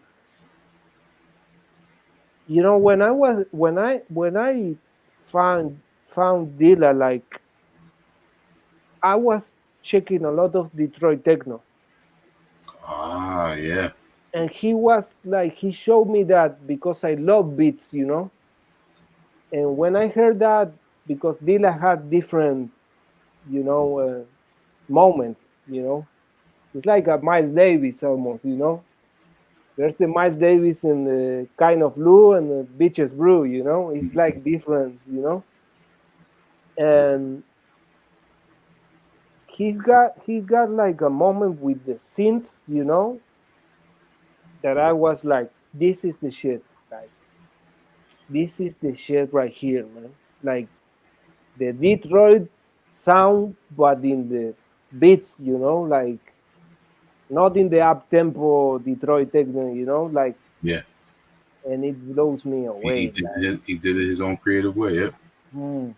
When I found Dilla, like I was checking a lot of Detroit techno, Ah, yeah. and he was like, he showed me that, because I love beats, and when I heard that, because Dilla had different, you know, moments. You know, it's like a Miles Davis almost. You know, there's the Miles Davis in the Kind of Blue and the Beaches Brew. You know, it's like different. You know, and he's got like a moment with the synth. You know, that I was like, this is the shit. Like, this is the shit right here, man. Like the Detroit sound, but in the beats, you know, like not in the up tempo Detroit techno, you know, like, Yeah, and it blows me he away. did Like, it. He did it his own creative way. Yep, hmm,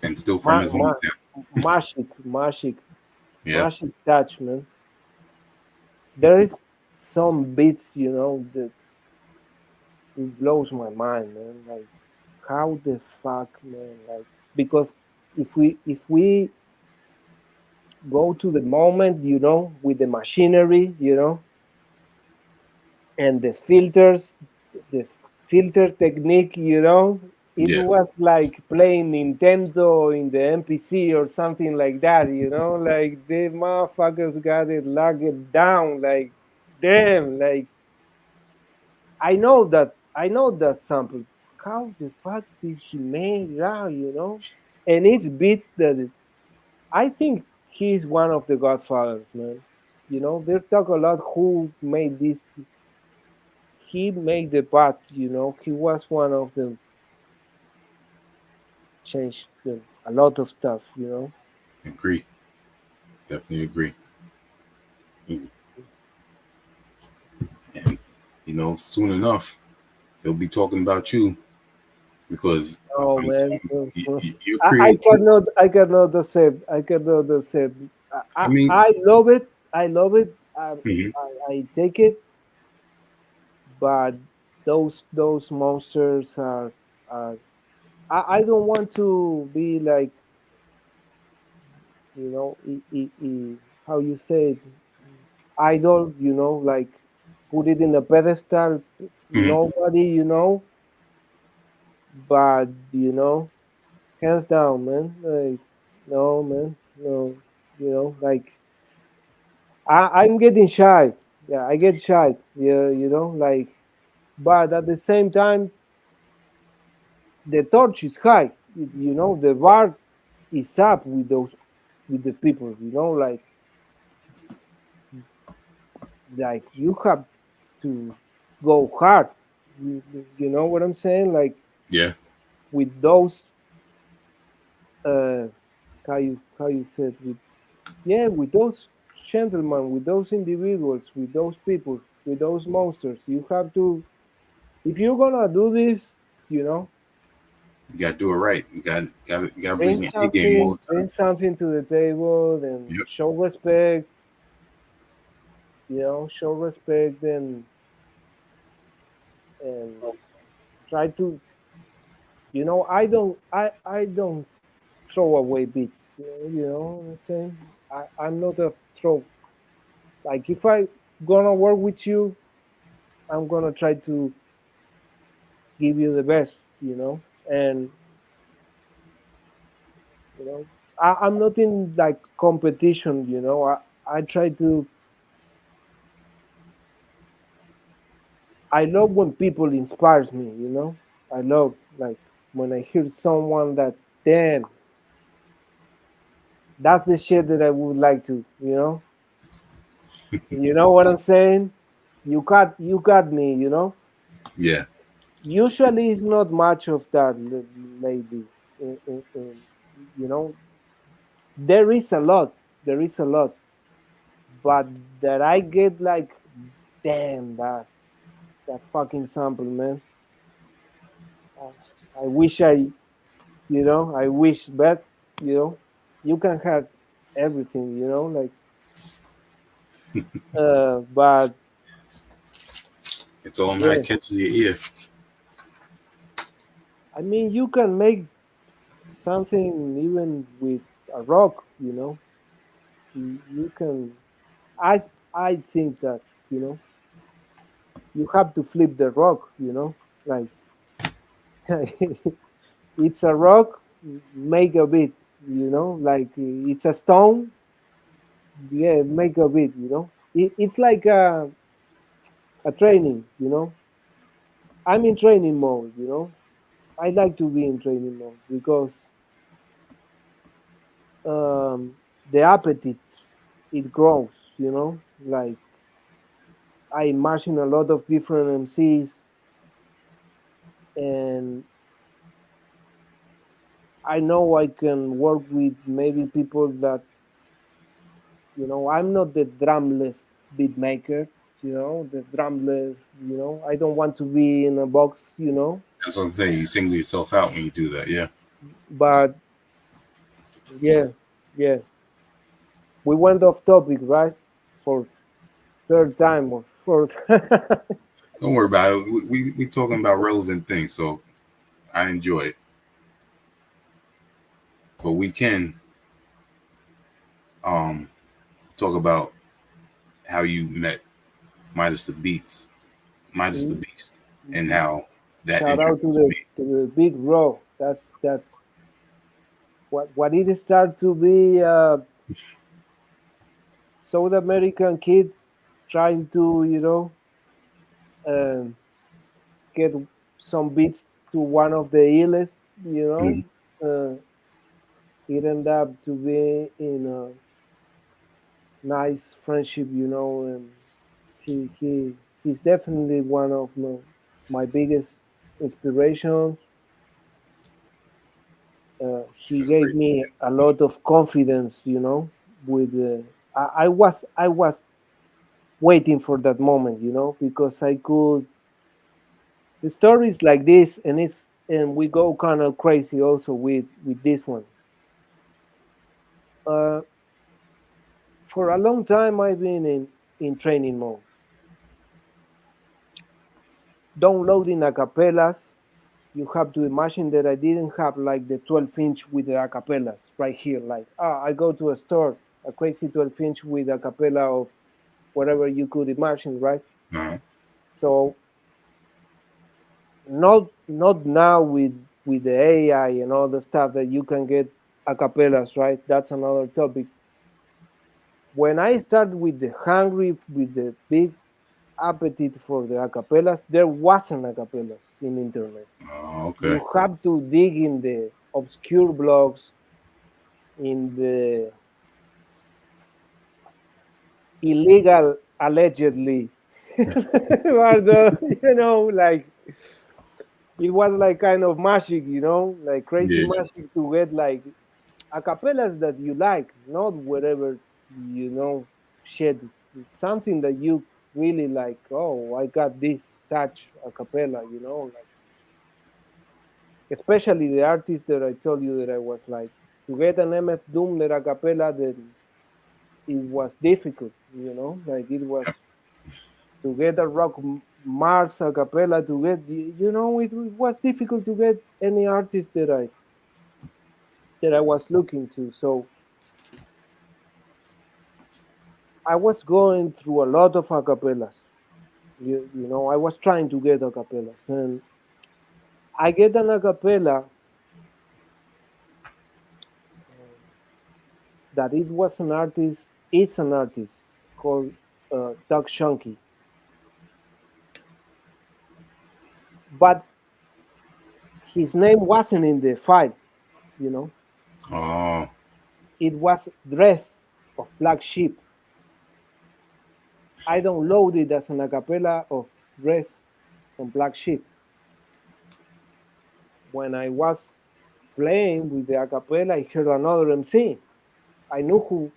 and still from his hometown. magic, magic, Yeah, magic touch, man. There is some beats, you know, that it blows my mind, man. Like, how the fuck, man? Like, because if we go to the moment, you know, with the machinery, you know, and the filters, the filter technique, you know, it yeah, was like playing Nintendo in the MPC or something like that, you know, like the motherfuckers got it locked down, like damn, like I know that sample. How the fuck did he make that, you know? And it's beats that I think he's one of the godfathers, man. You know, they talk a lot who made this. He made the path, you know. He was one of them, changed a lot of stuff, you know. agree. Definitely agree. Mhm. And soon enough they'll be talking about you because Oh I'm man, telling you, you're I creative. cannot accept. I cannot accept. I mean, I love it. I love it. mhm, I take it, but those monsters are. I don't want to be like, you know, how you say it, idol, you know, like put it in a pedestal, mhm, nobody, you know, but you know, hands down, man, like no, man, no, you know, like I'm getting shy. Yeah, I get shy. Yeah, you know, like, but at the same time, the torch is high. You know, the bar is up with those with the people. You know, like you have to go hard. You know what I'm saying? Like yeah, with those uh how you said, with, yeah, with those gentlemen, with those individuals, with those people, with those monsters, you have to, if you're gonna do this, you know, you gotta do it right. You gotta bring your A game all the time. bring something to the table and Yep, show respect, you know, show respect, and try to, you know, I don't throw away beats, you know what I'm saying? I'm not a throw, like if I gonna work with you, I'm gonna try to give you the best, you know, and you know, I'm not in like competition, you know. I try to. I love when people inspires me, you know. I love like when I hear someone that, damn, that's the shit that I would like to, you know. You know what I'm saying? You got me, you know. yeah, Usually, it's not much of that lately. You know, there is a lot. There is a lot, but that I get like, damn, that fucking sample, man. I, I wish I wish, but you know, you can have everything, you know, like, but it's all yeah, night catches your ear. I mean, you can make something even with a rock, you know. You can. I I think that, you know, you have to flip the rock, you know, like It's a rock, make a beat, like it's a stone, yeah, make a beat, it's like a training, I'm in training mode, I like to be in training mode because the appetite, it grows, like I imagine a lot of different MCs, and I know I can work with maybe people that, I'm not the drumless beat maker, the drumless, I don't want to be in a box, That's what I'm saying. You single yourself out when you do that. Yeah. but yeah, yeah, we went off topic, right? For third time or fourth. Don't worry about it. We talking about relevant things, so I enjoy it. But we can um talk about how you met Midas the Beats, Midas the Mm, Beast, and how that Shout out introduced me. to the big bro. That's what it start to be South American kid trying to um, get some beats to one of the illest. Mhm. It ended up to be in a nice friendship. And he's definitely one of my biggest inspirations. He That's gave great. me a lot of confidence. With I was waiting for that moment. Because I could. The story is like this, and we go kind of crazy also with this one. Uh, for a long time, I've been in training mode, downloading acapellas. You have to imagine that I didn't have like the 12-inch with the acapellas right here. Like, I go to a store, a crazy 12-inch with a capella of whatever you could imagine, right? Uh-huh. So not now with the AI and all the stuff that you can get acapellas, right? That's another topic. When I started with the hungry, with the big appetite for the acapellas, there wasn't acapellas in internet. Oh, okay. You have to dig in the obscure blogs, in the illegal, allegedly, but like it was like kind of magic, like crazy Yeah. magic to get like acapellas that you like, not whatever shit, something that you really like. Oh, I got this such acapella, like especially the artists that I told you that I was like to get an MF Doom that acapella, then it was difficult, like it was to get a Mars acapella, to get it was difficult to get any artist that I was looking to. So I was going through a lot of acapellas. I was trying to get acapellas, and I get an acapella that it was an artist. It's an artist called Doug Shunky, but his name wasn't in the file. You know, Oh, it was Dress of Black Sheep. I downloaded as an acapella of Dress on Black Sheep. When I was playing with the acapella, I heard another MC. I knew who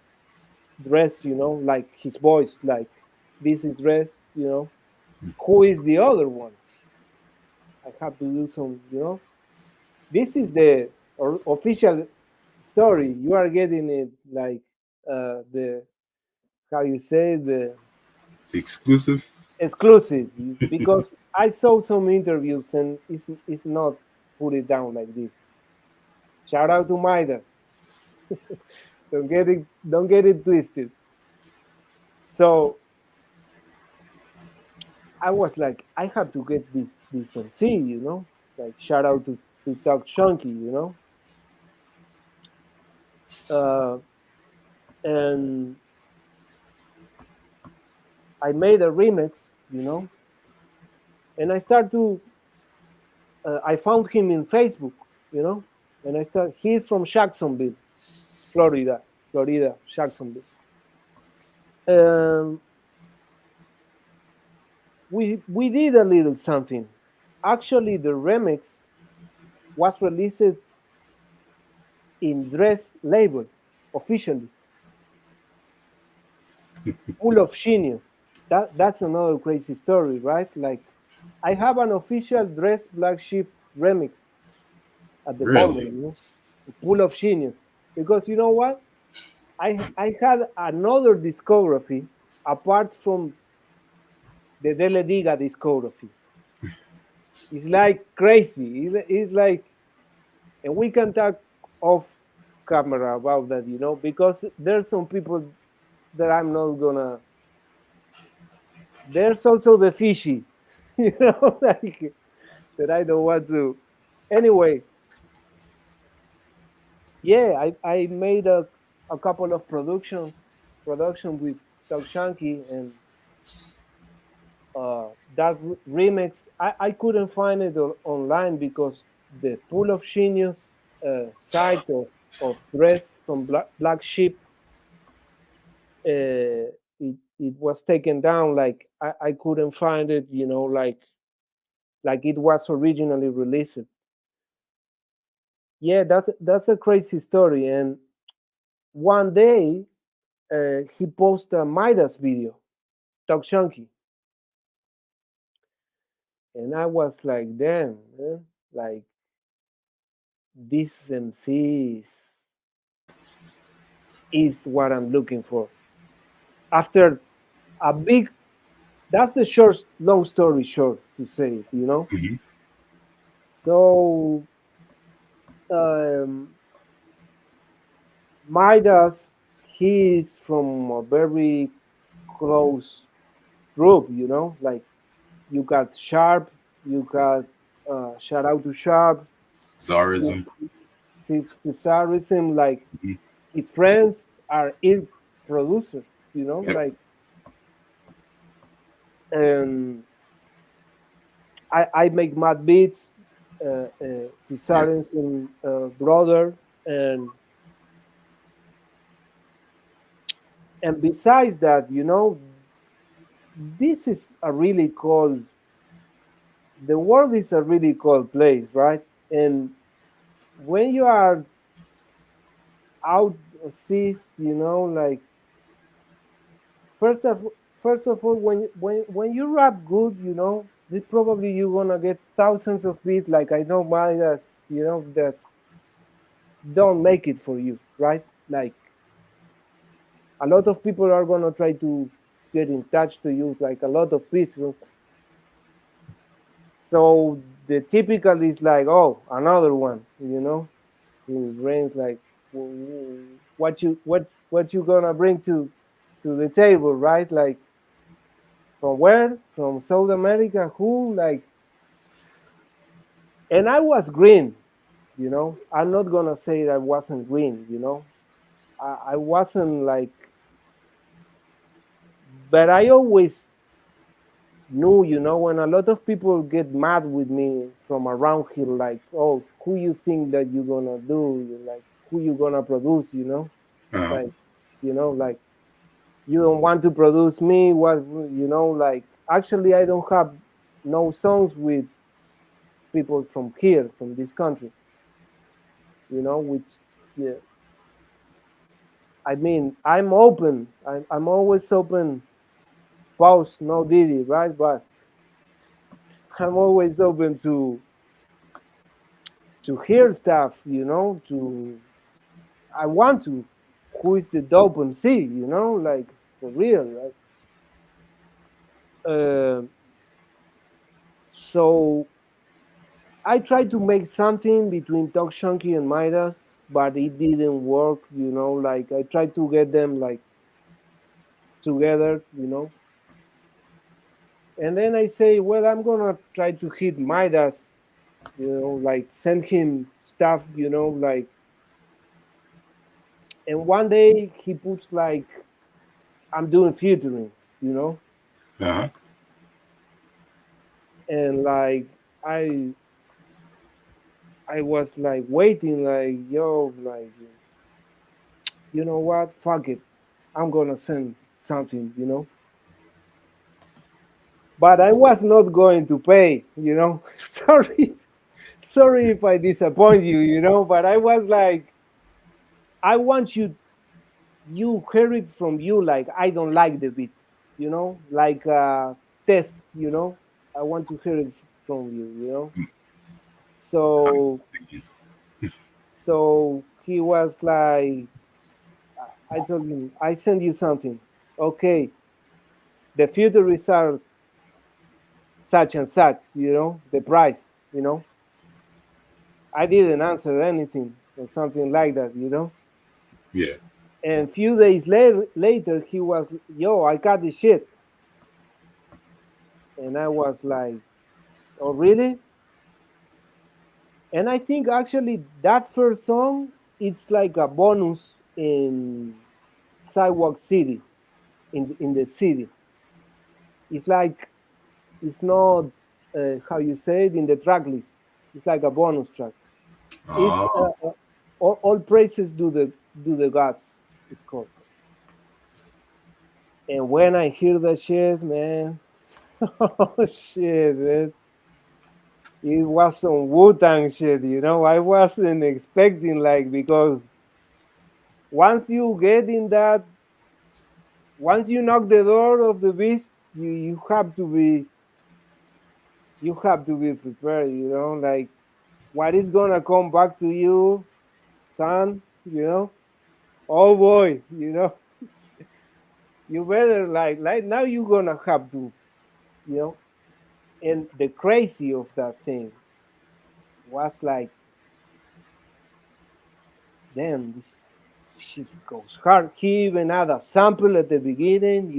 Dress, like his voice, like this is Dress, Who is the other one? I have to do some, This is the official story. You are getting it like the, how you say, the exclusive. exclusive, because I saw some interviews and it's not put it down like this. Shout out to Midas. Don't get it twisted. So I was like, I have to get this MC, like shout out to to talk chunky, uh, and I made a remix, and I start to I found him in Facebook, you know, and I start. He's from Jacksonville, Florida, Jacksonville. Um, we did a little something. Actually, the remix was released in Dress label officially, full of genius. That's another crazy story, right? Like, I have an official Dress Black Sheep remix at the moment, Really? full of genius. Because you know what? I had another discography apart from the Delle Digga discography. It's like crazy. It's like, and we can talk off camera about that, because there's some people that I'm not gonna. There's also the fishy, like that I don't want to. Anyway, yeah, I made a couple of production with Doug Shanky, and that remix I couldn't find it online because the Pool of Genius site of Dress from Black Sheep, it was taken down. Like I couldn't find it, like it was originally released. Yeah, that's a crazy story. And one day he posted a Midas video, Talk Chunky, and I was like, damn, man, like this MC is what I'm looking for. After a big, that's the short, long story short to say it. Hmm. So um, Midas, he is from a very close group, like you got Sharp, you got shout out to Sharp, you Czarism. see Cesarism, like Hmm. his friends are ill producers, Yep. like, and I make mad beats, Yep. Cesarism brother, and besides that, this is a really cold. The world is a really cold place, right? And when you are out of seas, like first of first of all, when you rap good, probably you're gonna get thousands of beats. Like I know Midas, that don't make it for you, right? Like a lot of people are gonna try to get in touch to you, like a lot of people. So the typical is like, oh, another one, who brings like, what you gonna bring to the table, right? Like from where? From South America? Who? Like, and I was green, I'm not gonna say that I wasn't green, I wasn't like, but I always knew, when a lot of people get mad with me from around here, like, oh, who you think that you're gonna do? Like, who you gonna produce? Uh-huh. Like, like you don't want to produce me. What, like actually, I don't have no songs with people from here, from this country, which, yeah, I mean, I'm open. I'm always open. Pause, no Diddy, right? But I'm always open to hear stuff, to I want to. Who is the dope and see, like for real, right? So I tried to make something between Talk Chunky and Midas, but it didn't work, like I tried to get them like together, and then I say, well, I'm gonna try to hit Midas like send him stuff, like, and one day he puts like, I'm doing featurings, Uh-huh. and like I I was like waiting, like, yo, like, you know what? Fuck it. I'm gonna send something, But I was not going to pay. Sorry, sorry if I disappoint you, but I was like, I want you hear it from you, like I don't like the beat, like test, I want to hear it from you. I So understand. so he was like, I told him, I send you something. Okay, the futurists are such and such, the price, I didn't answer anything or something like that. Yeah. And few days later, he was, yo, I got the shit. And I was like, oh, really? And I think actually that first song, it's like a bonus in Sidewalk City, in the city. It's like, it's not, how you say it, in the track list. It's like a bonus track. It's Oh, all praises do the gods. It's called. And when I hear that shit, man, oh shit, man, it was some Wu Tang shit. I wasn't expecting, like, because once you get in that, once you knock the door of the beast, you have to be prepared. Like, what is gonna come back to you, son? Oh boy, you better, like now you're gonna have to, you know. And the crazy of that thing was like, damn, this shit goes hard. He even had a sample at the beginning,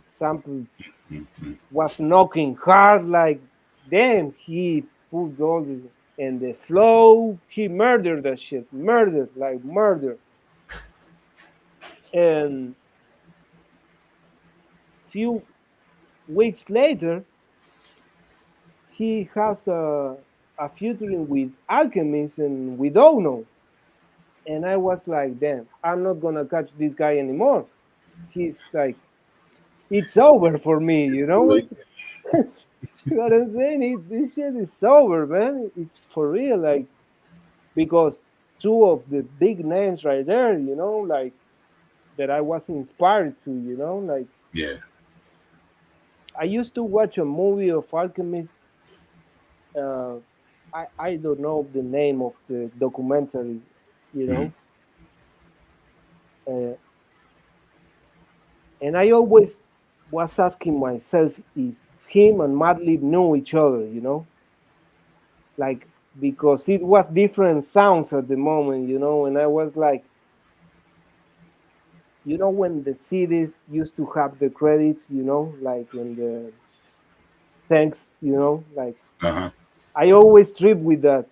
sample mhm. was knocking hard, like, damn, he put all the, and the flow, he murdered that shit, murdered, like murder. And few weeks later, he has a featuring with Alchemist and with Ono. And I was like, damn, I'm not gonna catch this guy anymore. He's like, it's over for me, It's too late. You know what I'm saying? This shit is over, man. It's for real, like, because two of the big names right there, like, that I was inspired to, like, Yeah. I used to watch a movie of Alchemist. Uh, I don't know the name of the documentary, you Mhm. know, uh, and I always was asking myself if him and Madlib knew each other, like, because it was different sounds at the moment, and I was like, when the CDs used to have the credits, like in the thanks, like, Uh-huh. I always trip with that.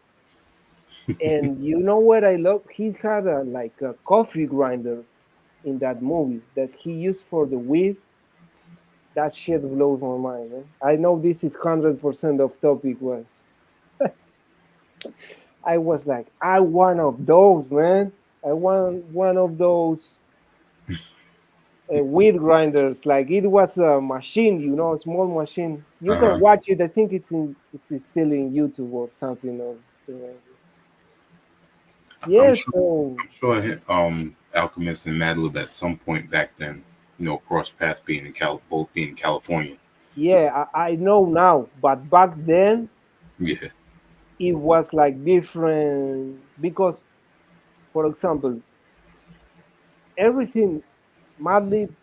And you know what I love? He had like a coffee grinder in that movie that he used for the weed. That shit blows my mind, man. I know this is 100% off topic, but I was like, I want of those, man. I want one of those wheat grinders. Like, it was a machine, a small machine. You can Uh-huh. watch it. I think it's still in YouTube or something. Or something. I'm Yeah. sure. So I'm sure. Alchemist and Madlib at some point back then, cross paths being both being California. yeah, I know now, but back then Yeah. it was like different because, for example, everything Madlib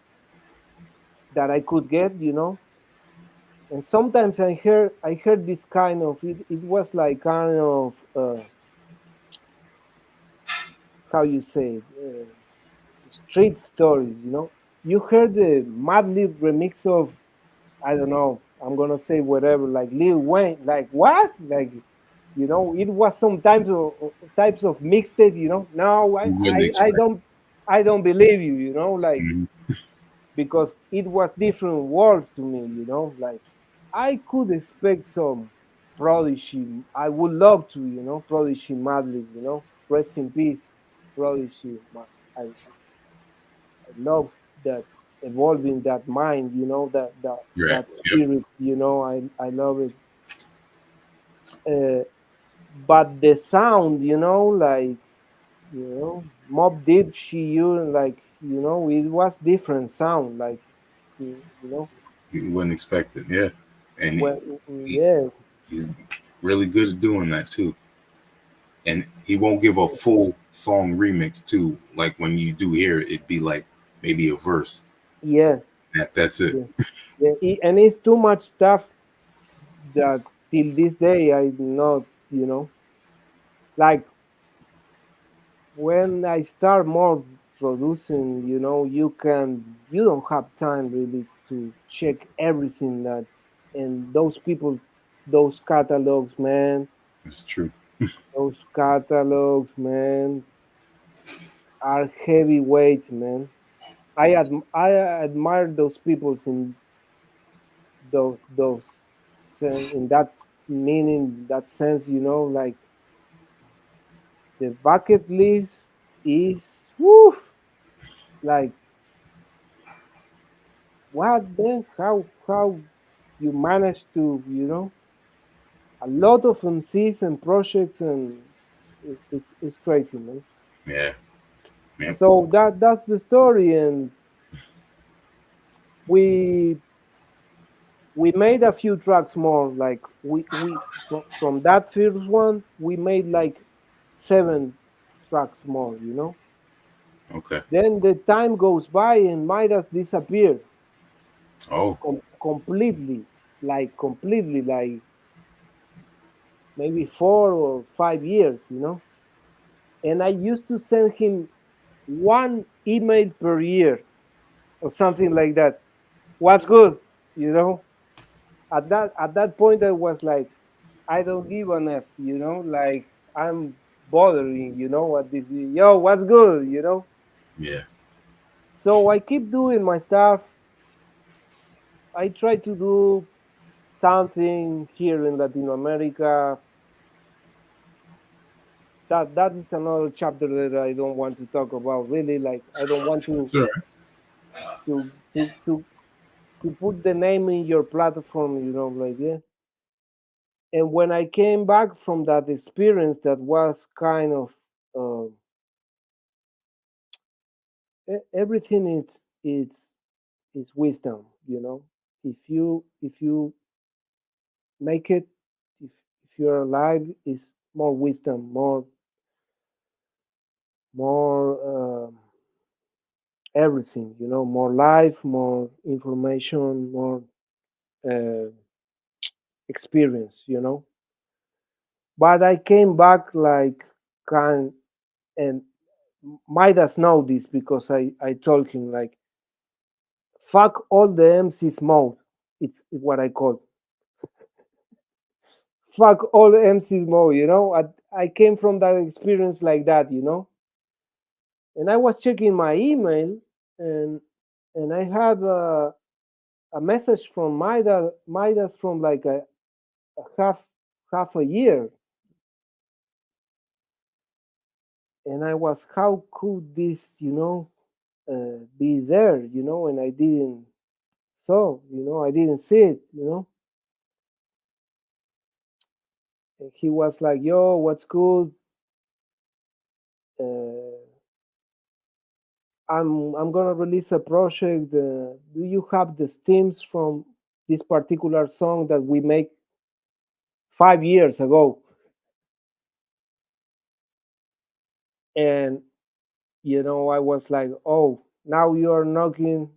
that I could get, and sometimes I heard this kind of it was like kind of how you say it, street stories. You heard the Madlib remix of, I don't know, I'm gonna say whatever, like Lil Wayne, like what? Like, it was some types of mixtape, No, You wouldn't expect. I don't believe you, like, Mhm. because it was different worlds to me, like I could expect some Prodigy. I would love to, Prodigy Madlib, rest in peace, Prodigy. I love that evolving that mind, Right. that Yep. spirit, I love it. But the sound, like, Mob Deep, she used, like, it was different sound, like, you know, You wouldn't expect it. Yeah. And when, he, yeah, he's really good at doing that too. And he won't give a full song remix too. Like when you do hear it, it'd be like maybe a verse. yes, That's it. yeah, yeah, and it's too much stuff that till this day I not, like when I start more producing, you don't have time really to check everything that, and those people, those catalogs, man, It's true. those catalogs, man, are heavyweights, man. I admire those people in those in that meaning, that sense, like the bucket list is, woo, like, what then? How you manage to, a lot of MCs and projects, and it's crazy, man. Yeah. Yep. So that's the story, and we we made a few tracks more. Like we from that first one, we made like 7 tracks more. Okay. Then the time goes by and Midas disappeared Oh, completely, like maybe 4 or 5 years. And I used to send him one email per year or something like that. What's good? You know, at that point I was like, I don't give an F, like I'm bothering, what this is. Yo, what's good? yeah. So I keep doing my stuff. I try to do something here in Latin America. That is another chapter that I don't want to talk about. Really, like I don't want It's all right. to to to to put the name in your platform. Like, yeah. And when I came back from that experience, that was kind of, uh, everything is wisdom. If you make it, if you're alive, is more wisdom, more everything. More life, more information, more uh, experience. But I came back like kind, and Midas know this because I told him, like, fuck all the MCs mode. It's what I call fuck all the MCs mode. I came from that experience like that. And I was checking my email, and I had a message from Midas from like a half a year, and I was, how could this be there, and I didn't, I didn't see it. And he was like, yo, what's good? uh, I'm gonna release a project. Do you have the stems from this particular song that we make 5 years ago? And I was like, oh, now you're knocking.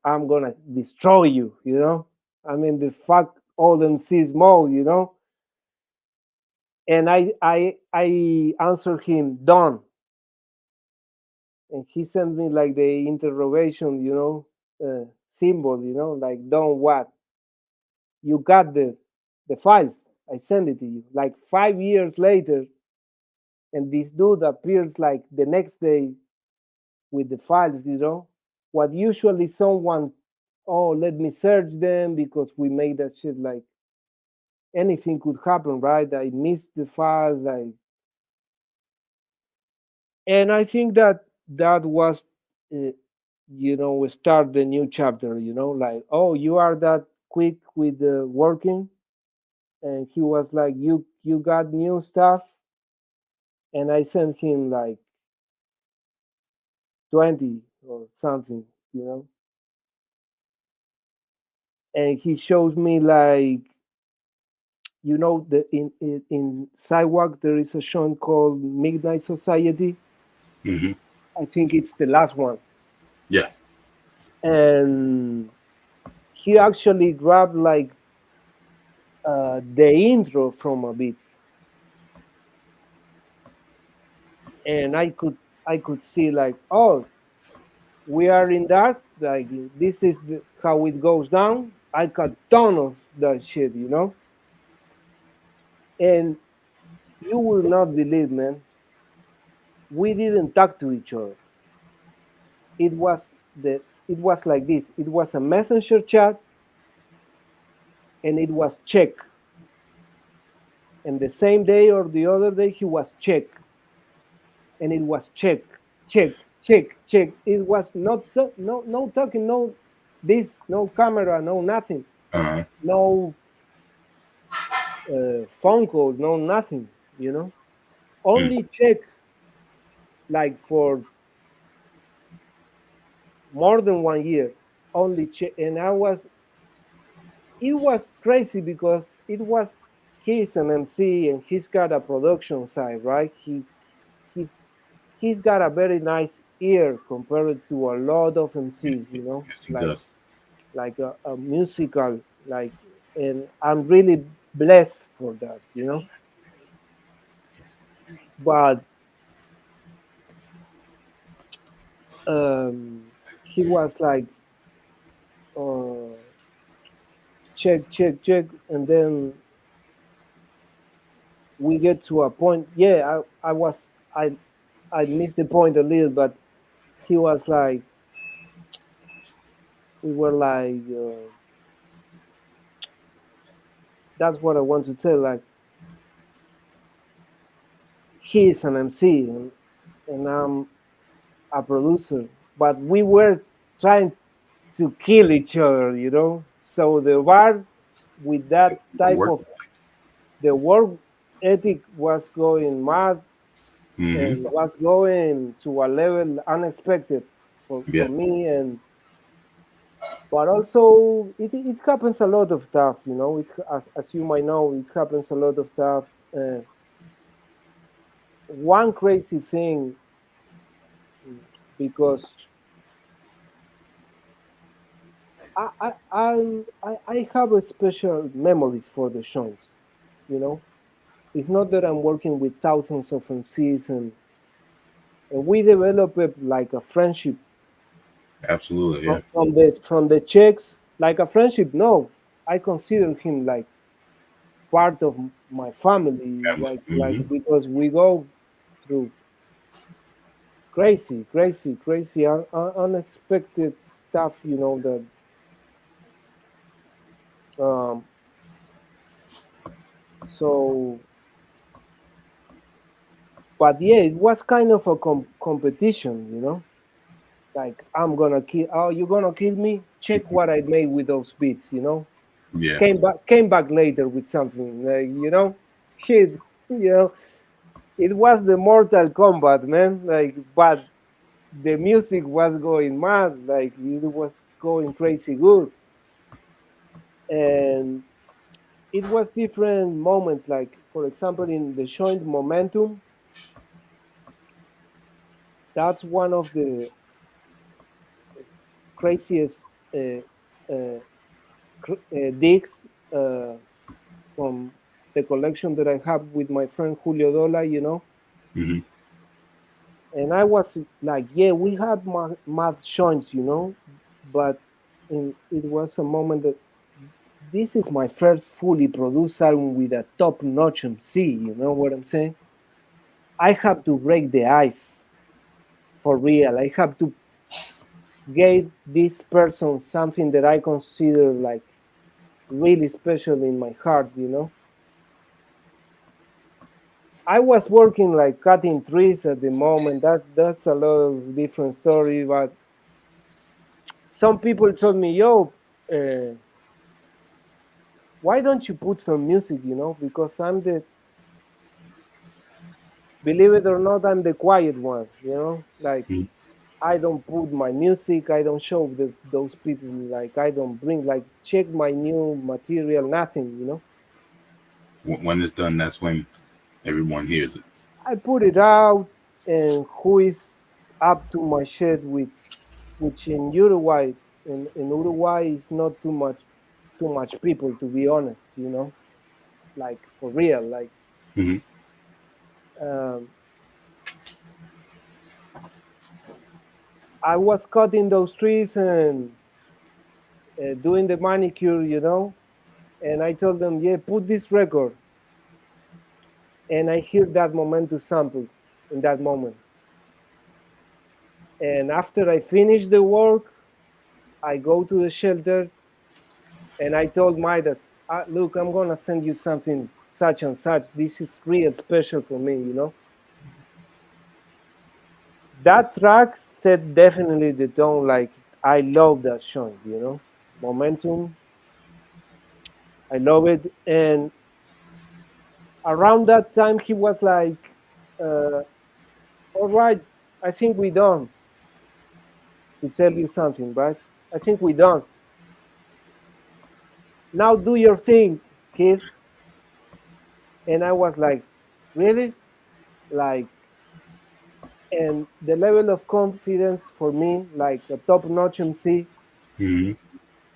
I'm gonna destroy you. I'm in the fuck all them seas mode. And I answered him, done. And he sent me like the interrogation, symbol, like done what? you got the files. I send it to you. Like 5 years later, and this dude appears like the next day with the files, you know. What usually someone, oh, let me search them because we made that shit like anything could happen, right? I missed the files, and I think that that was, uh, start the new chapter. Like, oh, you are that quick with working, and he was like, you got new stuff, and I sent him like 20 or something, you know, and he shows me like, the in Sidewalk there is a show called Midnight Society. Hmm. I think it's the last one, Yeah. and he actually grabbed like the intro from a bit, and I could see like, oh, we are in that, like this is how it goes down. I got ton of that shit, and you will not believe, man. We didn't talk to each other. It was like this. It was a messenger chat, and it was check. And the same day or the other day, he was check, and it was check, check, check, check. It was not no talking, no this, no camera, no nothing, Uh-huh. no phone call, no nothing. Mm. Only check like for more than 1 year. Only check, and it was crazy because he's an MC and he's got a production side, right? He's he's got a very nice ear compared to a lot of MCs, Yes, he like does. a musical, like, and I'm really blessed for that. But he was like, uh, check, check, check, and then we get to a point. Yeah, I missed the point a little, but he was like, we were like, that's what I want to tell. Like, he is an MC, and I'm a producer, but we were trying to kill each other. So the bar with that It's a type work. of the work ethic was going mad Hmm. and was going to a level unexpected for Yeah. me, and but also it happens a lot of stuff. As you might know, it happens a lot of stuff. One crazy thing, because I have a special memories for the shows. You know, it's not that I'm working with thousands of MCs, and we developed like a friendship Absolutely. from, Yeah. from the from the checks, like a friendship. No, I consider him like part of my family, Family. like Hmm. because we go through crazy, crazy, crazy, unexpected stuff. That so. But yeah, it was kind of a competition. Like, I'm gonna kill. Oh, you're gonna kill me? Check what I made with those beats. Yeah. Came back later with something. His, you know, it was the Mortal Kombat, man. Like, but the music was going mad. Like, it was going crazy good, and it was different moments. Like, for example, in the joint Momentum, that's one of the craziest uh, uh, digs from the collection that I have with my friend Julio Dola. Hmm. And I was like, yeah, we had math joints, but it was a moment that this is my first fully produced album with a top-notch MC. You know what I'm saying? I have to break the ice for real. I have to give this person something that I consider like really special in my heart. You know, I was working like cutting trees at the moment. That's a lot of different story. But some people told me, "Yo, uh, why don't you put some music?" You know, because believe it or not, I'm the quiet one. You know, like Mhm. I don't put my music. I don't show those people. Like I don't bring like check my new material. Nothing. You know. When it's done, that's when everyone hears it. I put it out, and who is up to my shit with which in Uruguay in Uruguay is not too much people, to be honest. You know, like for real. Like Hmm. um, I was cutting those trees and doing the manicure. You know, and I told them, yeah, put this record, and I hear that momentum sample in that moment. And after I finish the work, I go to the shelter and I told Midas, look, I'm gonna send you something such and such. This is real special for me, you know. That track set definitely the tone. Like I love that song, you know. Momentum, I love it. And around that time, he was like, "All right, I think we done." To tell you something, right? I think we done. Now do your thing, kid. And I was like, really? Like, and the level of confidence for me, like a top notch MC, Hmm.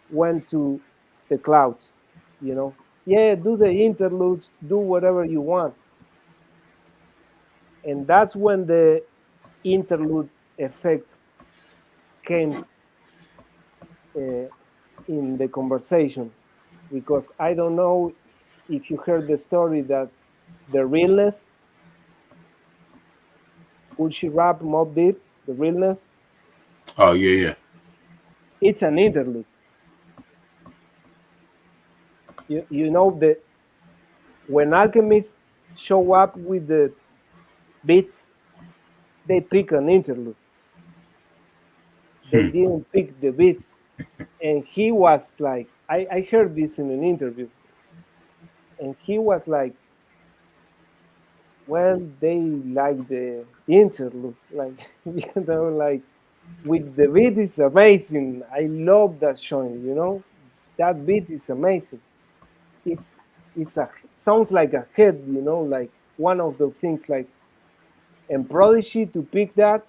went to the clouds, you know? Yeah, do the interludes, do whatever you want. And that's when the interlude effect came uh, in the conversation. Because I don't know if you heard the story that the realness, could she rap Mob Deep, the realness, Oh yeah, yeah. it's an interlude. You know that when alchemists show up with the beats, they pick an interlude. They Hmm. didn't pick the beats. And he was like, I heard this in an interview, and he was like, well, they like the interlude. Like, like with the beat is amazing. I love that song, you know? That beat is amazing. It's it's a sounds like a hit, you know, like one of the things like and Prodigy to pick that,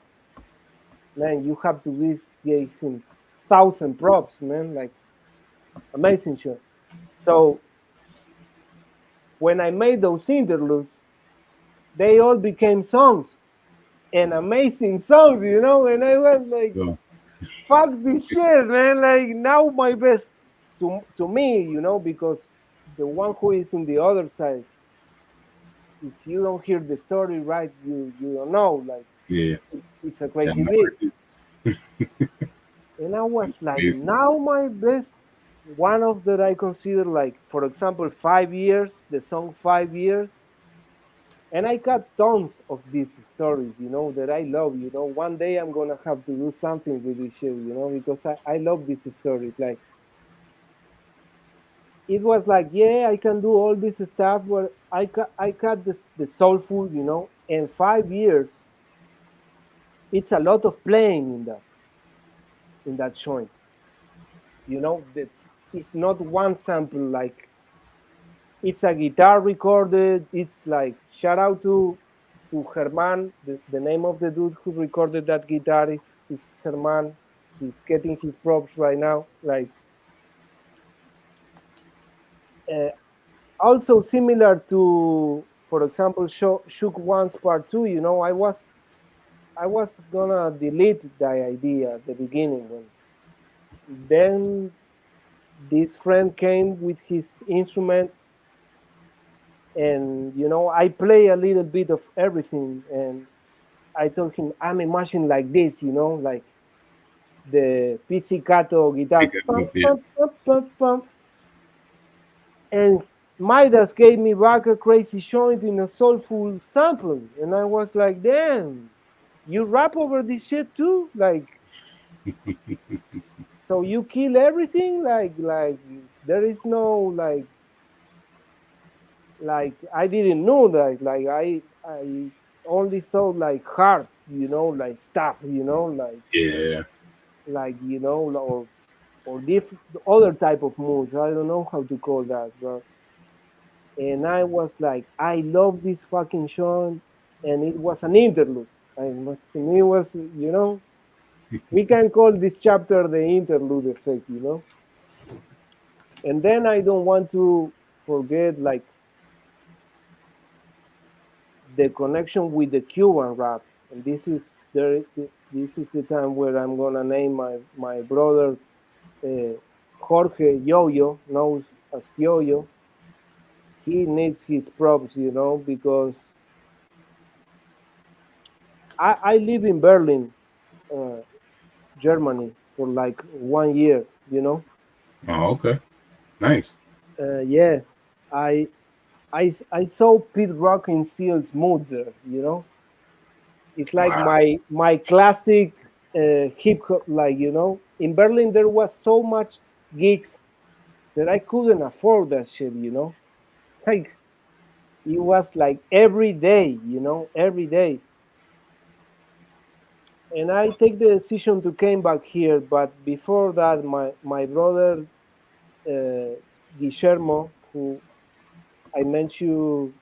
man, you have to give him thousand props, man. Like amazing show. So when I made those interludes, they all became songs and amazing songs, you know. And I was like, So, "Fuck this shit, man!" Like now my best to me, you know, because the one who is in the other side, if you don't hear the story right, you don't know. Like yeah, it's a yeah, crazy no beat. idea. And I was It's like, crazy. now my best one of that I consider like, for example, 5 years, the song 5 years. And I got tons of these stories, you know, that I love. You know, one day I'm gonna have to do something with this shit, you know, because I love these stories. Like it was like, yeah, I can do all this stuff, but I cut the soulful, you know, and 5 years, it's a lot of playing in that joint. You know, that's it's not one sample like it's a guitar recorded. It's like shout out to Herman. The name of the dude who recorded that guitar is Herman. He's getting his props right now. Like uh, also similar to, for example, Shook One's Part Two. You know, I was gonna delete the idea at the beginning, and then this friend came with his instruments, and I play a little bit of everything, and I told him I'm imagining like this, like the pizzicato guitar, pum, Yeah. pum, pum, pum, pum. And Midas gave me back a crazy joint in a soulful sample, and I was like, damn, you rap over this shit too, like, so you kill everything, like there is no like I didn't know that, like I only thought like hard, like stuff, Yeah. or different other type of moods. I don't know how to call that, but and I was like, I love this fucking show, and it was an interlude. To me, it was, we can call this chapter the interlude effect, And then I don't want to forget like the connection with the Cuban rap, and this is the time where I'm gonna name my brother uh, Jorge Yo-Yo, knows as Yo-Yo. He needs his props, because I live in Berlin, uh, Germany, for like 1 year. Oh, okay. Nice. Yeah, I, I saw Pete Rock in Seal's mood there. It's like Wow. my classic hip hop. Like in Berlin there was so much gigs that I couldn't afford that shit. Like it was like every day. Every day. And I take the decision to came back here. But before that, my brother uh, Guillermo, who I mentioned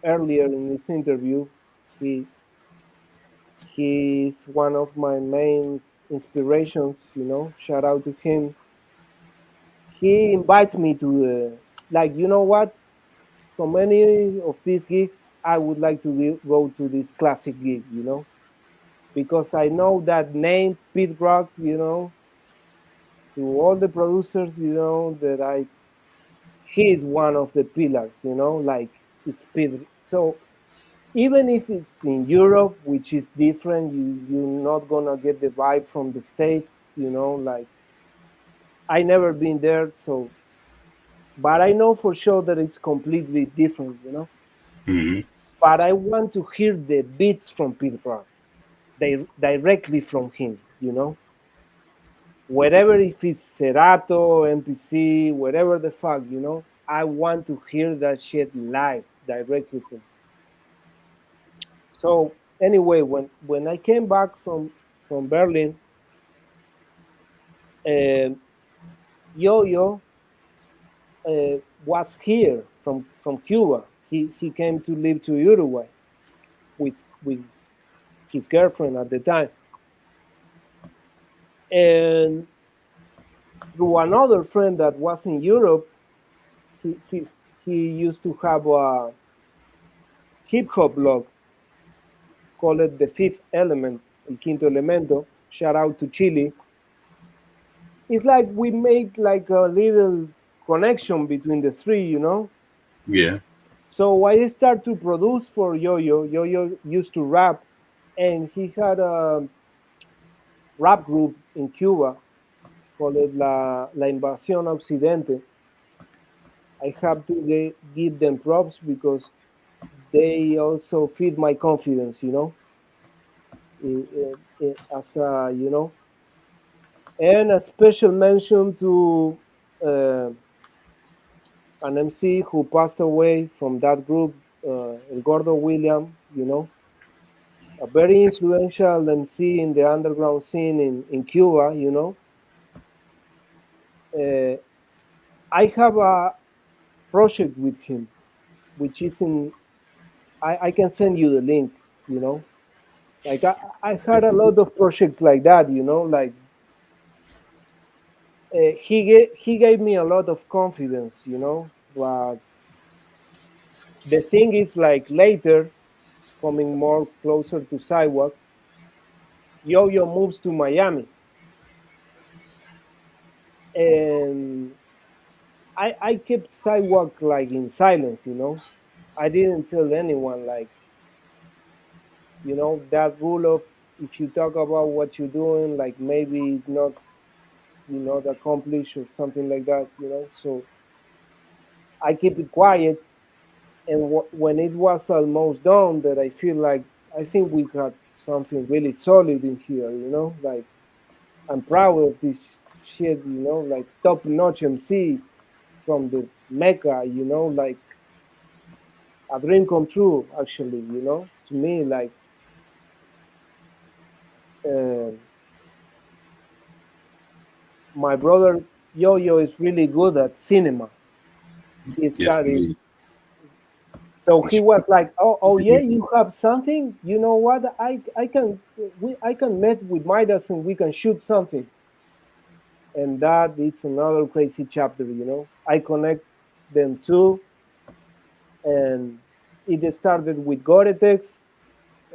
earlier in this interview, he he's one of my main inspirations. Shout out to him. He invites me to like what, from any of these gigs I would like to go to this classic gig, because I know that name Pete Rock, to all the producers, that I he is one of the pillars, like it's Pete. So even if it's in Europe, which is different, you're not gonna get the vibe from the States, like I never been there, so but I know for sure that it's completely different, Hmm. But I want to hear the beats from Pete Rock, directly from him, wherever, if it's Serato, MPC, whatever the fuck, I want to hear that shit live directly from. So anyway, when I came back from Berlin, uh, Yo-Yo was here from Cuba. He came to live to Uruguay with his girlfriend at the time, and through another friend that was in Europe, he used to have a hip hop blog called The Fifth Element, El Quinto Elemento. Shout out to Chile. It's like we made like a little connection between the three, Yeah. So I started to produce for Yo-Yo. Yo-Yo used to rap, and he had a rap group in Cuba called La Invasión Occidente. I have to give them props because they also feed my confidence, as a, and a special mention to uh, an MC who passed away from that group, El Gordo William, a very influential MC in the underground scene in Cuba, Uh, I have a project with him, which is in, I can send you the link, you know. Like I had a lot of projects like that, like he gave me a lot of confidence, But the thing is, like later, coming more closer to Sidewalk, Yo-Yo moves to Miami, and I kept sidewalk like in silence, you know. I didn't tell anyone like, you know, that rule of if you talk about what you're doing, like maybe it's not, you know, accomplished or something like that, you know. So I keep it quiet, and when it was almost done, that I feel like I think we got something really solid in here, you know. Like I'm proud of this shit, you know, like top notch MC from the Mecca, you know, like a dream come true, actually, you know, to me, like uh, my brother Yo-Yo is really good at cinema. He Yes, studied, indeed. so he was like, oh yeah, Degrees. you have something, you know what? I can meet with Midas and we can shoot something, and that it's another crazy chapter, you know. I connect them too, and it started with Gore-Tex,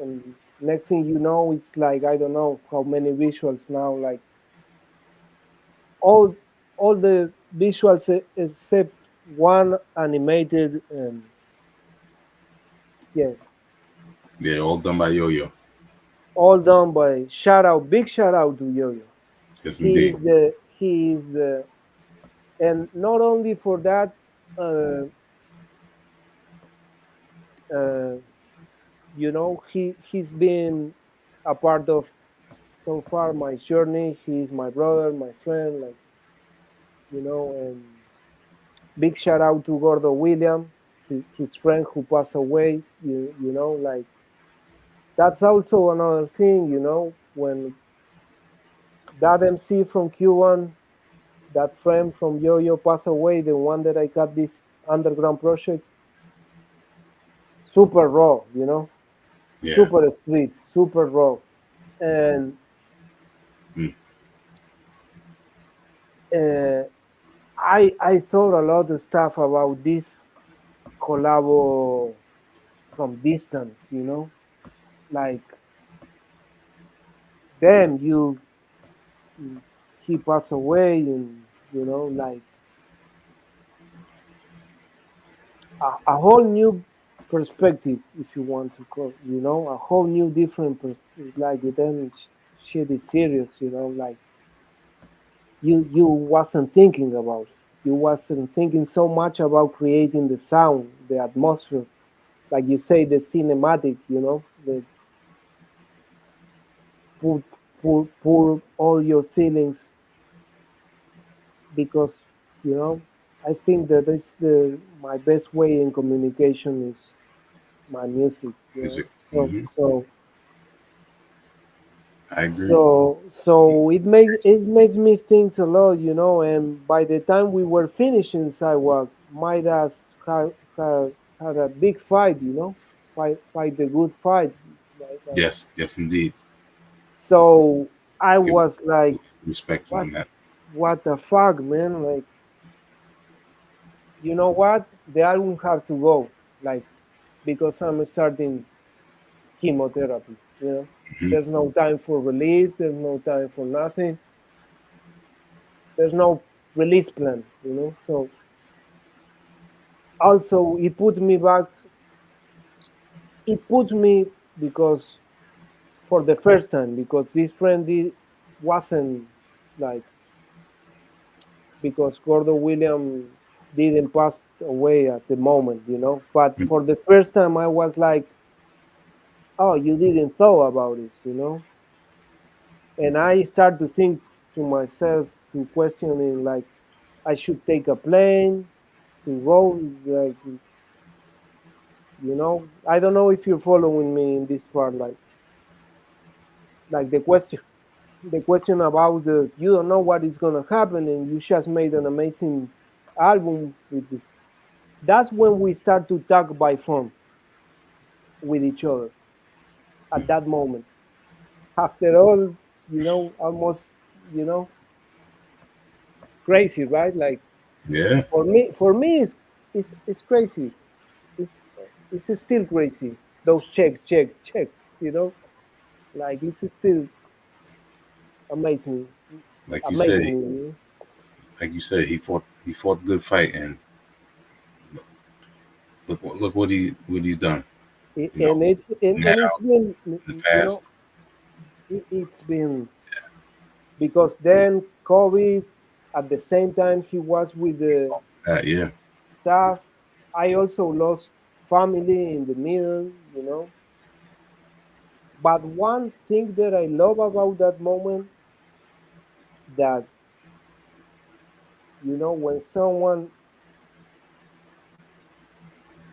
and next thing you know, it's like I don't know how many visuals now, like all all the visuals except one animated, and yeah, Yeah, all done by Yo-Yo. all done by big shout out to Yo-Yo. Yes, He indeed. is the and not only for that, uh, uh, you know, he's been a part of so far my journey. He's my brother, my friend, like, you know, and big shout out to Gordo William, his friend who passed away. You know, like that's also another thing. You know, when that MC from Q1, that friend from Yo-Yo passed away, the one that I got this underground project, super raw. You know, Yeah. super street, super raw, and Mm. uh, I thought a lot of stuff about this collabo from distance. You know, like damn you, he passed away, and you know, like a whole new perspective, if you want to call, you know, a whole new different like then shit is serious, you know, like you wasn't thinking about it. You wasn't thinking so much about creating the sound, the atmosphere, like you say, the cinematic, you know, the put pour all your feelings, because you know, I think that it's the my best way in communication is my music, you know. Music. Hmm. I agree. So it makes me think a lot, you know. And by the time we were finishing Sidewalk, Midas had a big fight, you know, fight the good fight, like Yes, yes, indeed. so I Give was like, respect what on that. what the fuck, man? Like, you know what? The album have to go, like, because I'm starting chemotherapy, you know. Hmm. There's no time for release, there's no time for nothing, there's no release plan, you know. So also it put me back, it put me, because for the first time, because this friend wasn't like, because Gordo William didn't pass away at the moment, you know. But for the first time, I was like, oh, you didn't thought about this, you know. And I start to think to myself, to questioning, like, I should take a plane to go, like, you know. I don't know if you're following me in this part, like the question about the you don't know what is gonna happen, and you just made an amazing album with this. That's when we start to talk by phone with each other at that moment. After all, you know, almost, you know, crazy, right? Like Yeah, for me, it's crazy. It's it's still crazy. Those check, you know, like it's still amazing, like you say, amazing. like you said, he fought a good fight, and look what he's done. You know, And now it's been, in the you past, know, it's been, because then COVID, at the same time he was with the yeah, staff. I also lost family in the middle, you know. But one thing that I love about that moment, that, you know, when someone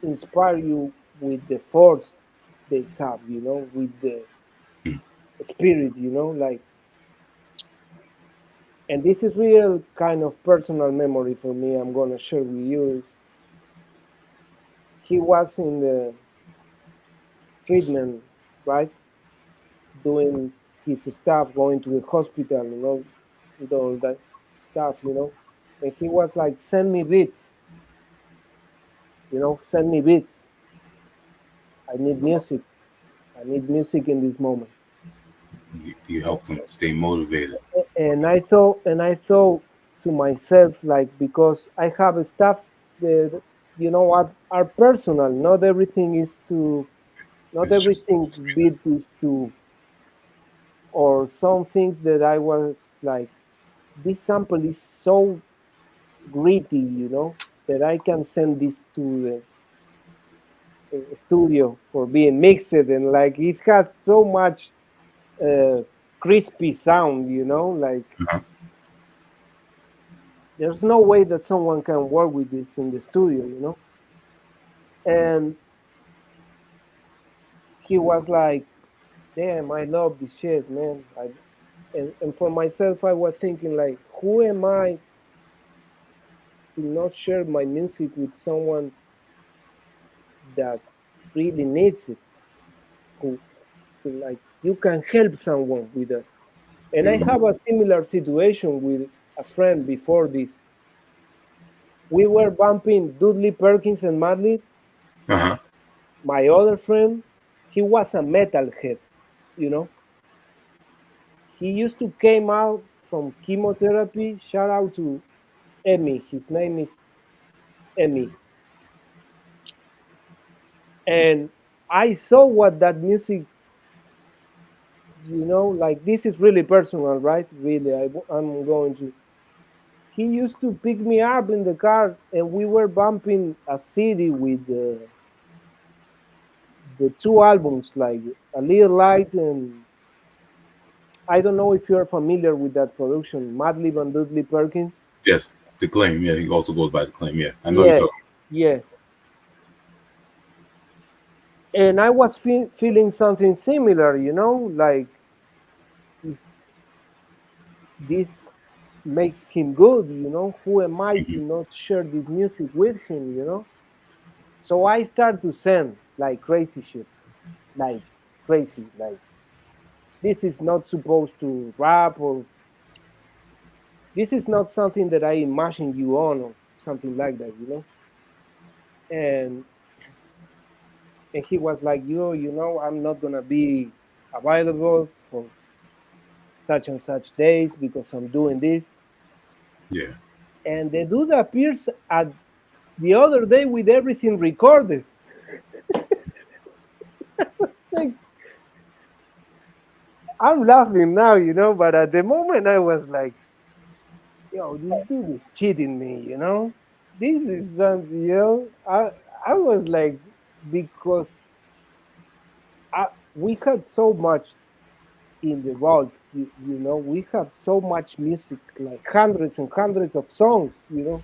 inspire you with the force they have, you know, with the mm, spirit, you know, like, and this is real kind of personal memory for me. I'm gonna share with you. Is he was in the treatment, right, doing his stuff, going to the hospital, you know, with all that stuff, you know, and he was like, "Send me beats, you know, send me beats. I need music. I need music in this moment." you helped him stay motivated. And I thought to myself, like, because I have stuff that, you know, are personal. Not everything is to, not It's just everything beat is to, or some things that I was like, this sample is so gritty, you know, that I can send this to the studio for being mixed, and like it has so much uh, crispy sound, you know, like uh-huh. there's no way that someone can work with this in the studio, you know. And he was like, "Damn, I love this shit, man." And for myself, I was thinking like, who am I to not share my music with someone that really needs it? Who, who like, you can help someone with that. And You I know, have a similar situation with a friend before this. We were bumping Dudley Perkins and Madlib. uh-huh. My other friend, he was a metalhead, you know. He used to came out from chemotherapy. Shout out to Emmy. His name is Emmy. And I saw what that music, you know, like this is really personal, right? Really, I'm going to. He used to pick me up in the car, and we were bumping a CD with the two albums, like A Little Light, and I don't know if you're familiar with that production, Madlib and Dudley Perkins. Yes, the claim. Yeah, he also goes by the claim. Yeah, I know you're Yeah, talking. yeah. And I was feeling something similar, you know, like, if this makes him good, you know, who am I to Mhm. not share this music with him, you know? So I start to send like crazy shit, like crazy, like, this is not supposed to rap, or this is not something that I imagine you on, or something like that, you know? And and he was like, you know, I'm not gonna be available for such and such days because I'm doing this. Yeah, And the dude appears at the other day with everything recorded. It's like, I'm laughing now, you know, but at the moment I was like, yo, this dude is cheating me, you know? This is something, you know? I was like, because we had so much in the vault, you know, we have so much music, like hundreds and hundreds of songs, you know,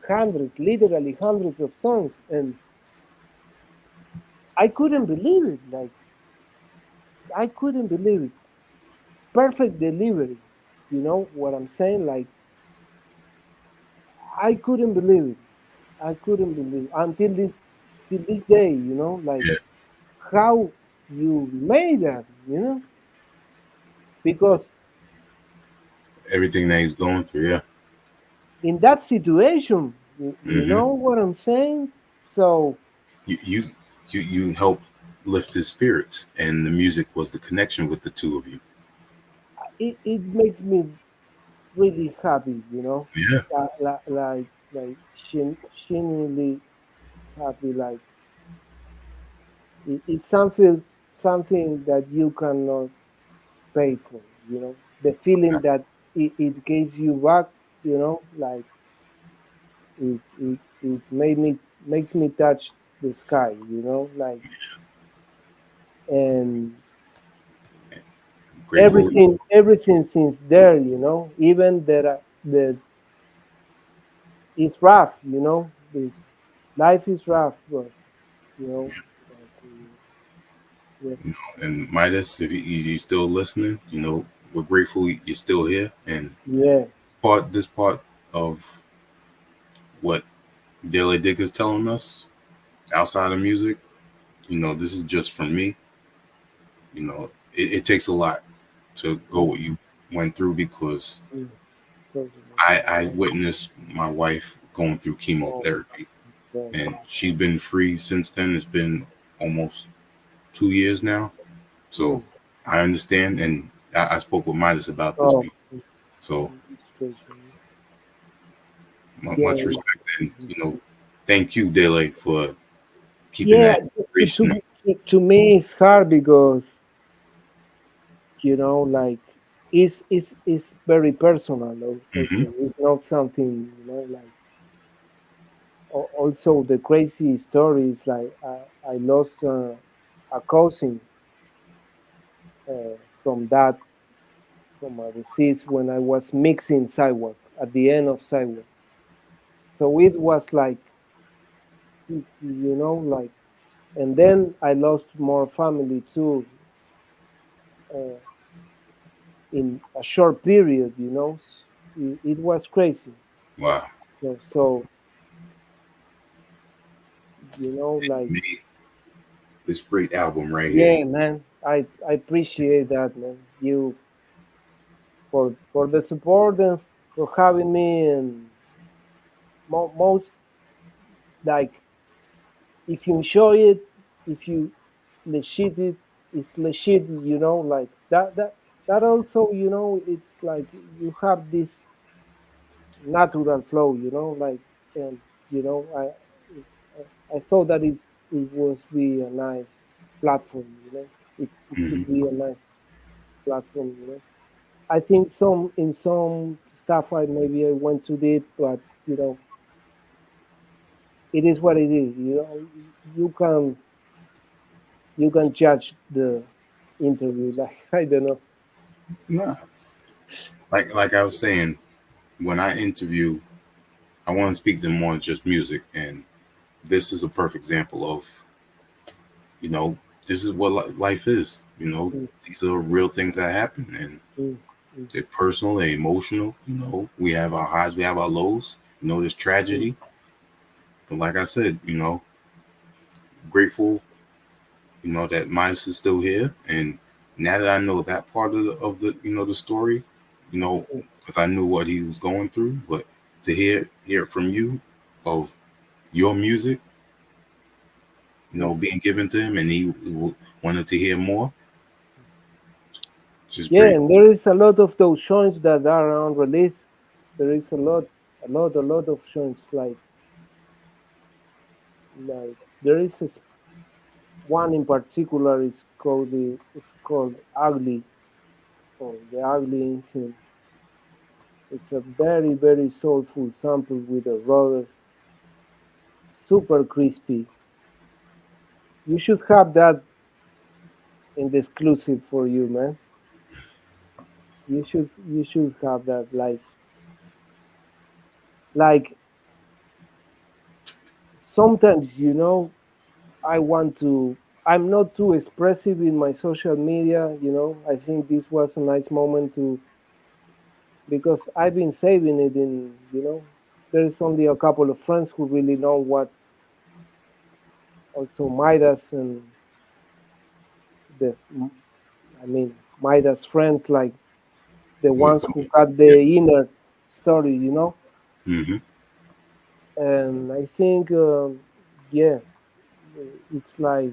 hundreds, literally hundreds of songs. And I couldn't believe it. Like, I couldn't believe it. Perfect delivery. You know what I'm saying? Like, I couldn't believe it. I couldn't believe it. Until this, till this day. You know, like yeah. how you made that. You know, because Everything that he's going through. Yeah. in that situation, you Hmm. know what I'm saying. So You you you help lift his spirits, and the music was the connection with the two of you. it makes me really happy, you know, Yeah, like genuinely happy. Like it's something that you cannot pay for, you know. The feeling that it gives you back, you know, like it made me makes me touch the sky, you know, like and grateful. everything since there, you know, even that it's rough, you know, the life is rough, but you know, like, yeah, And Midas, if you still listening, we're grateful you're still here. And yeah, this part of what Delle Digga is telling us outside of music, this is just from me. It takes a lot to go mm, what you went through because mm, totally, I witnessed my wife going through oh, chemotherapy, yeah, and she's been free since then. It's been almost 2 years now. So mm, I understand, and I spoke with Midas about this oh, before. So it's crazy, man. Yeah, much respect, and thank you, Dele, for keeping yeah. that inspiration. To me, it's hard because you know, like it's very personal. Mm-hmm. Also, it's not something you know, like also the crazy stories. Like I lost a cousin from that from a disease when I was mixing sidewalk at the end of sidewalk. So it was like you know, like, and then I lost more family too uh, in a short period. You know, it was crazy. Wow, So you know, like, made this great album right here. yeah, man, I appreciate that, man. You for the support and for having me and most like if you enjoy it, if you legit it, it's legit, you know, like that also, you know, it's like you have this natural flow, you know, like and you know, I thought that it was be a nice platform, you know. It Hmm. could be a nice platform, you know. I think some in some stuff I maybe I went too deep, but you know, it is what it is. You know, you can you can judge the interview. Like I don't know. Nah, like I was saying, when I interview, I want to speak to more than just music, and this is a perfect example of you know this is what life is. Mm, These are real things that happen, and mm, mm, they're personal, they're emotional. We have our highs, we have our lows. There's mm, tragedy, but like I said, grateful, that Midas is still here, and now that I know that part of the story, you know, mm, because I knew what he was going through, but to hear it from you of your music, mm. being given to him, and he wanted to hear more, just Yeah, grateful. and there is a lot of those joints that are unreleased. There is a lot of joints. Like there is one in particular. It's called Ugly or the Ugly in Him. It's a very soulful sample with a raw, super crispy. You should have that in the exclusive for you, man. You should have that. Like sometimes, you know, I want to. I'm not too expressive in my social media. You know, I think this was a nice moment to because I've been saving it in. You know, there's only a couple of friends who really know what also Midas and the. I mean, Midas friends like the With ones who got the inner story. You know, mm-hmm. and I think yeah, it's like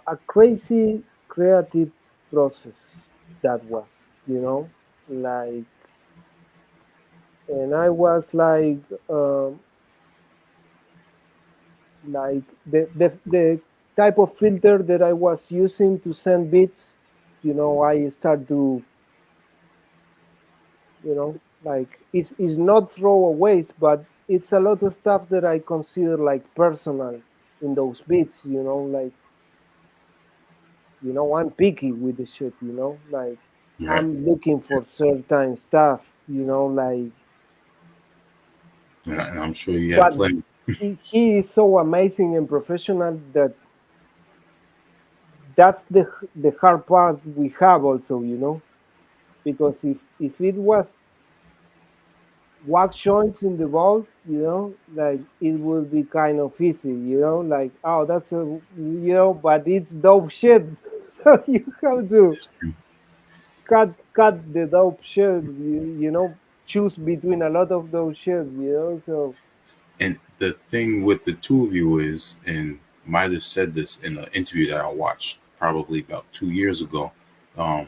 a crazy creative process that was. you know, like, and I was like the type of filter that I was using to send bits, I start to, like it's not throwaways, but it's a lot of stuff that I consider like personal in those bits, like, I'm picky with the shit, like Right. I'm looking for certain stuff, like, And I'm sure you have but plenty. he is so amazing and professional that that's the hard part we have also, because if it was wax joints in the vault, like it would be kind of easy, like, oh, that's a, but it's dope shit. So you have to cut the dope shit, choose between a lot of those shit, so And the thing with the two of you is, and might have said this in an interview that I watched probably about 2 years ago. Um,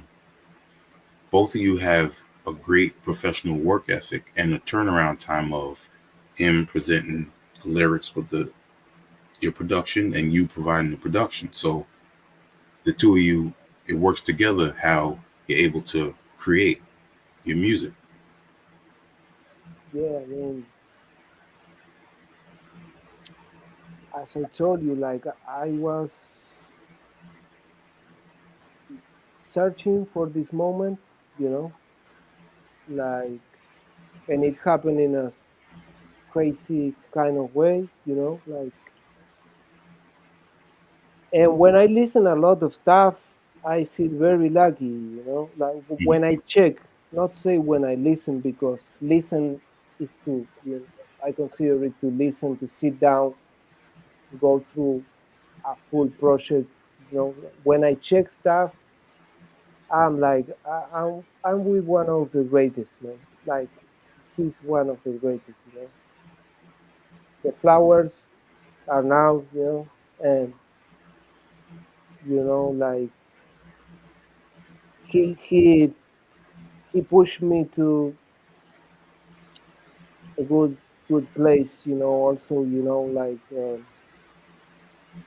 both of you have a great professional work ethic and a turnaround time of him presenting the lyrics with the your production and you providing the production. So the two of you, it works together how you're able to create your music. yeah, I mean, as I told you, like I was searching for this moment, you know, like, and it happened in a crazy kind of way, like, and when I listen a lot of stuff, I feel very lucky, like Mhm. when I check, not say when I listen, because listen is to, I consider it to listen, to sit down, go through a full project, when I check stuff, I'm like, I'm with one of the greatest, man. Like, he's one of the greatest, The flowers are now, and like he pushed me to a good place, also, like,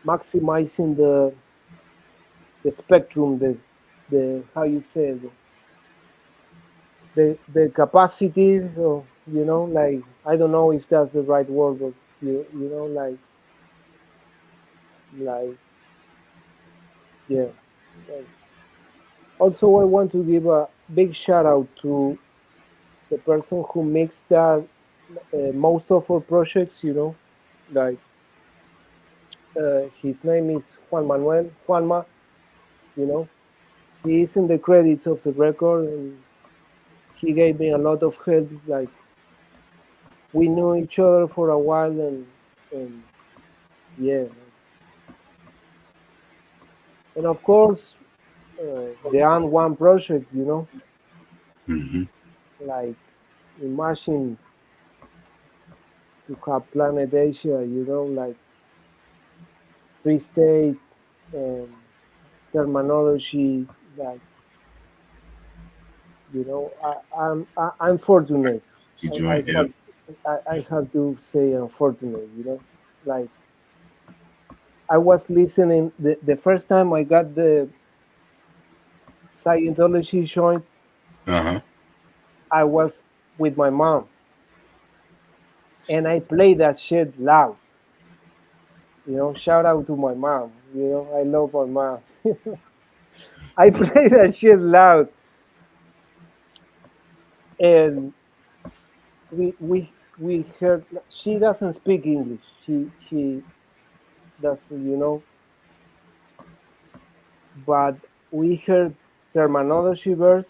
maximizing the spectrum, the how you say it, the capacity of, like, I don't know if that's the right word, but like, yeah. Like, also, I want to give a big shout out to the person who makes that, most of our projects, like, his name is Juan Manuel Juanma, you know. He is in the credits of the record, and he gave me a lot of help. Like, we knew each other for a while, and yeah, and of course, the And One project, Hmm. like, imagine to have Planet Asia, like free state and terminology, like, I'm fortunate. You I, I join, yeah. have I have to say I'm fortunate, like, I was listening the first time I got the Scientology joint. Uh huh. I was with my mom, and I played that shit loud. Shout out to my mom. I love my mom. I played that shit loud, and we heard. She doesn't speak English. She does, but we heard terminology verse.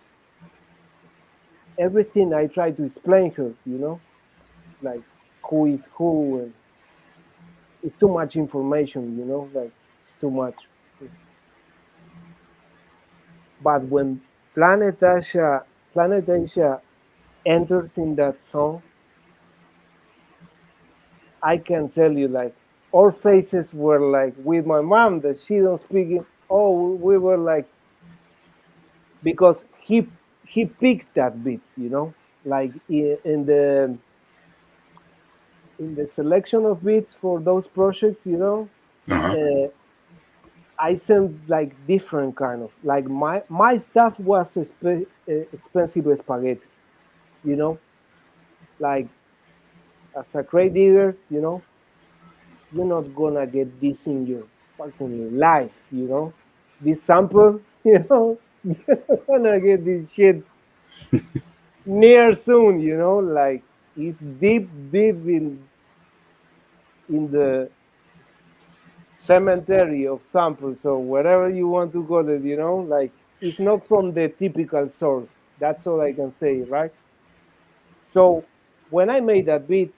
Everything I try to explain her, like who is who, and it's too much information, like it's too much. But when Planet Asia enters in that song, I can tell you, like, our faces were like with my mom that she don't speak. Oh, we were like, because he picks that beat, you know, like in the selection of beats for those projects, you know, Uh-huh. uh, I sent like different kind of like my stuff was expensive spaghetti, you know, like as a crate digger, you know, you're not gonna get this in your fucking life, you know, this sample, you know, you're not gonna get this shit near soon, you know, like it's deep, deep in the cemetery of samples or wherever you want to call it, you know, like it's not from the typical source. That's all I can say, right? So when I made that beat,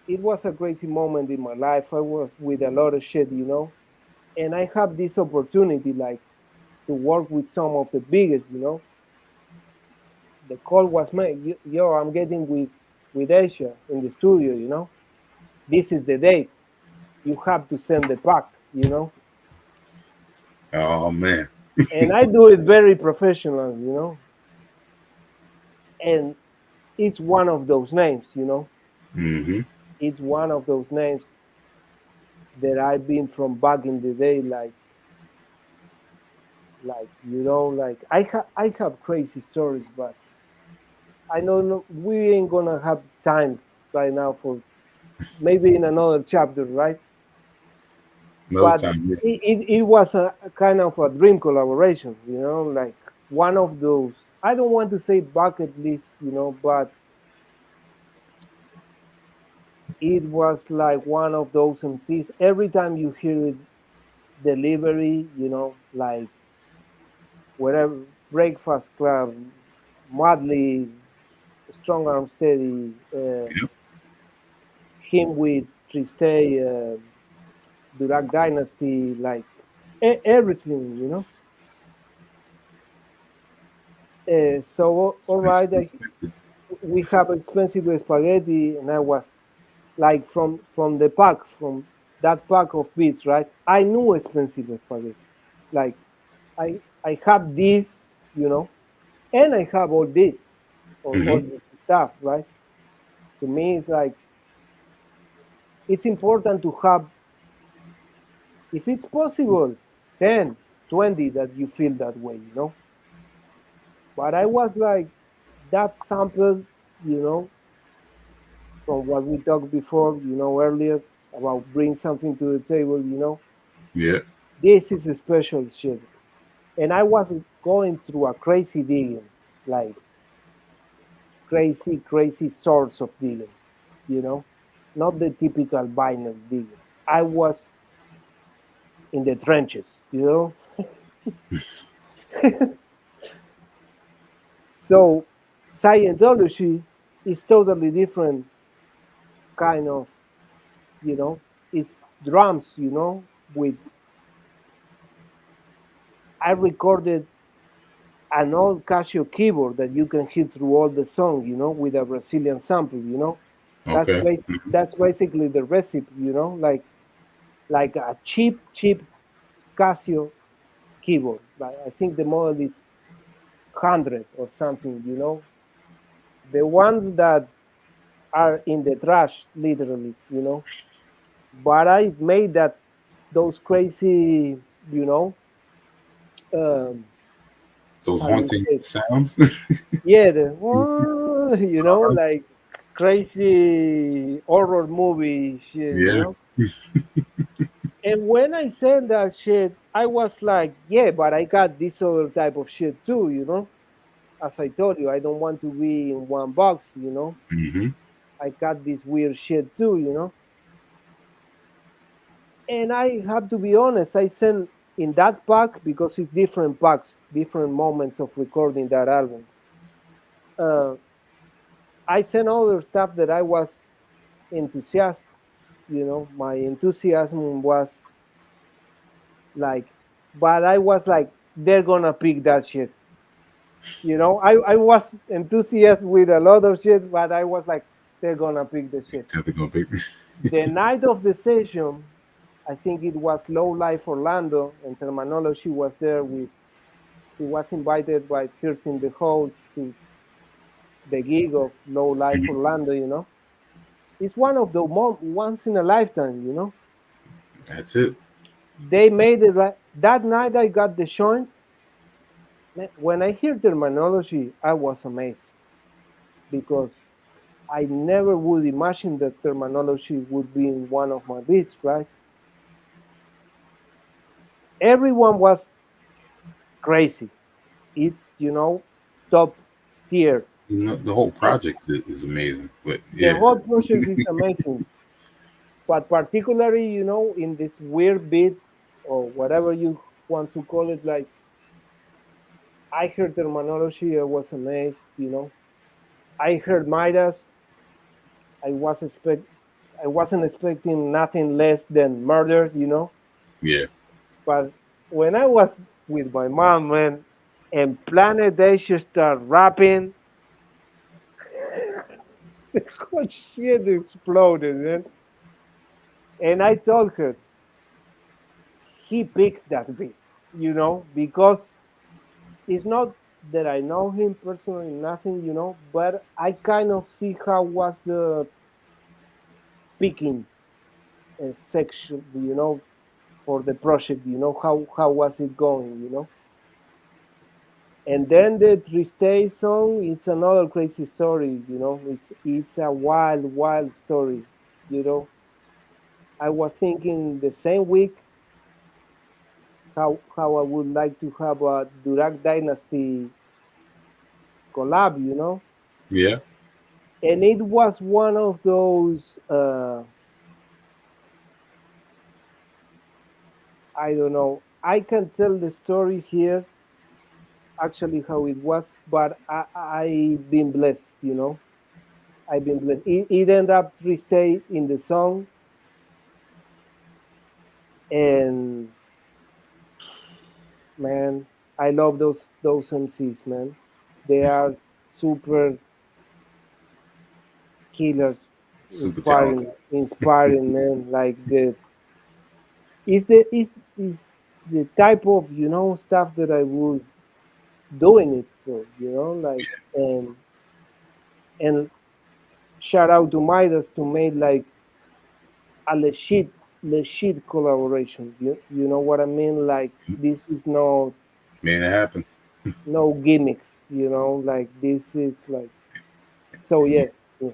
it was a crazy moment in my life. I was with a lot of shit, you know, and I have this opportunity, like to work with some of the biggest, you know. The call was made, yo, I'm getting with Asia in the studio, you know. This is the date. You have to send the pack, you know. Oh man. And I do it very professional, you know. And it's one of those names, you know. Mm-hmm. It's one of those names that I've been from back in the day, like you know, like I have crazy stories, but I know we ain't gonna have time right now for maybe in another chapter, right? Another But time. Yeah. it was a kind of a dream collaboration, you know, like one of those. I don't want to say bucket list, you know, but it was like one of those MCs. Every time you hear it delivery, you know, like wherever Breakfast Club, Madly, Strong Arm Steady, Yep. him with Triste, Durac Dynasty, like everything, you know. So all It's right, respected. we have expensive spaghetti, and I was like from the pack, from that pack of beats, right? I knew expensive spaghetti. Like I have this, you know, and I have all this, or all Mm-hmm. this stuff, right? To me, it's like it's important to have, if it's possible, 10, 20 that you feel that way, you know. But I was like that sample, you know, from what we talked before, you know, earlier about bring something to the table, you know. Yeah. This is a special shit. And I was going through a crazy digging, like crazy, crazy sorts of digging, you know, not the typical vinyl digging. I was in the trenches, you know. So Scientology is totally different kind of, you know, it's drums, you know, with I recorded an old Casio keyboard that you can hit through all the song, you know, with a Brazilian sample, you know. Okay. That's basically the recipe, you know, like a cheap Casio keyboard. Like I think the model is 100 or something, you know. The ones that are in the trash, literally, you know. But I made that those crazy, you know, um, Those how you haunting say, sounds. yeah, you know, like crazy horror movie shit, you Yeah. know. And when I said that shit, I was like, yeah, but I got this other type of shit too, you know. As I told you, I don't want to be in one box, you know. Mm-hmm. I got this weird shit too, you know. And I have to be honest, I sent in that pack because it's different packs, different moments of recording that album. Uh, I sent other stuff that I was enthusiastic, you know. My enthusiasm was like, but I was like, they're gonna pick that shit, you know. I was enthusiastic with a lot of shit, but I was like, they're gonna pick the shit. Definitely gonna be. The night of the session, I think it was Low Life Orlando, and Terminology was there with he was invited by 13 the Whole to the gig of Low Life Mhm. Orlando. It's one of the once in a lifetime. That's it. They made it right that night. I got the joint. Man, when I hear terminology, I was amazed because I never would imagine that terminology would be in one of my beats, right? Everyone was crazy. It's, top tier. The whole And project is amazing. But the yeah, whole project is amazing. But particularly, in this weird beat or whatever you want to call it, like I heard terminology, I was amazed. I heard Midas, I was expect I wasn't expecting nothing less than murder. yeah. But when I was with my mom, man, and Planet Asia start rapping, the whole shit exploded, man. And I told her, he picks that beat, because it's not that I know him personally, nothing, but I kind of see how was the picking section, for the project, how was it going. And then the Tristay song, it's another crazy story. It's a wild, wild story. You know, I was thinking the same week how I would like to have a Durak Dynasty collab. Yeah. And it was one of those. I don't know. I can tell the story here, actually how it was, but I've been blessed. I've been blessed. It ended up Tristay in the song, and man, I love those MCs, man. They are super killers, Super talented. inspiring, man. Like is the type of stuff that I would doing it for. Like and shout out to Midas to make like a legit collaboration. You know what I mean? Like this is Man, it happened. no gimmicks. Like this is like so And you yeah. Yeah.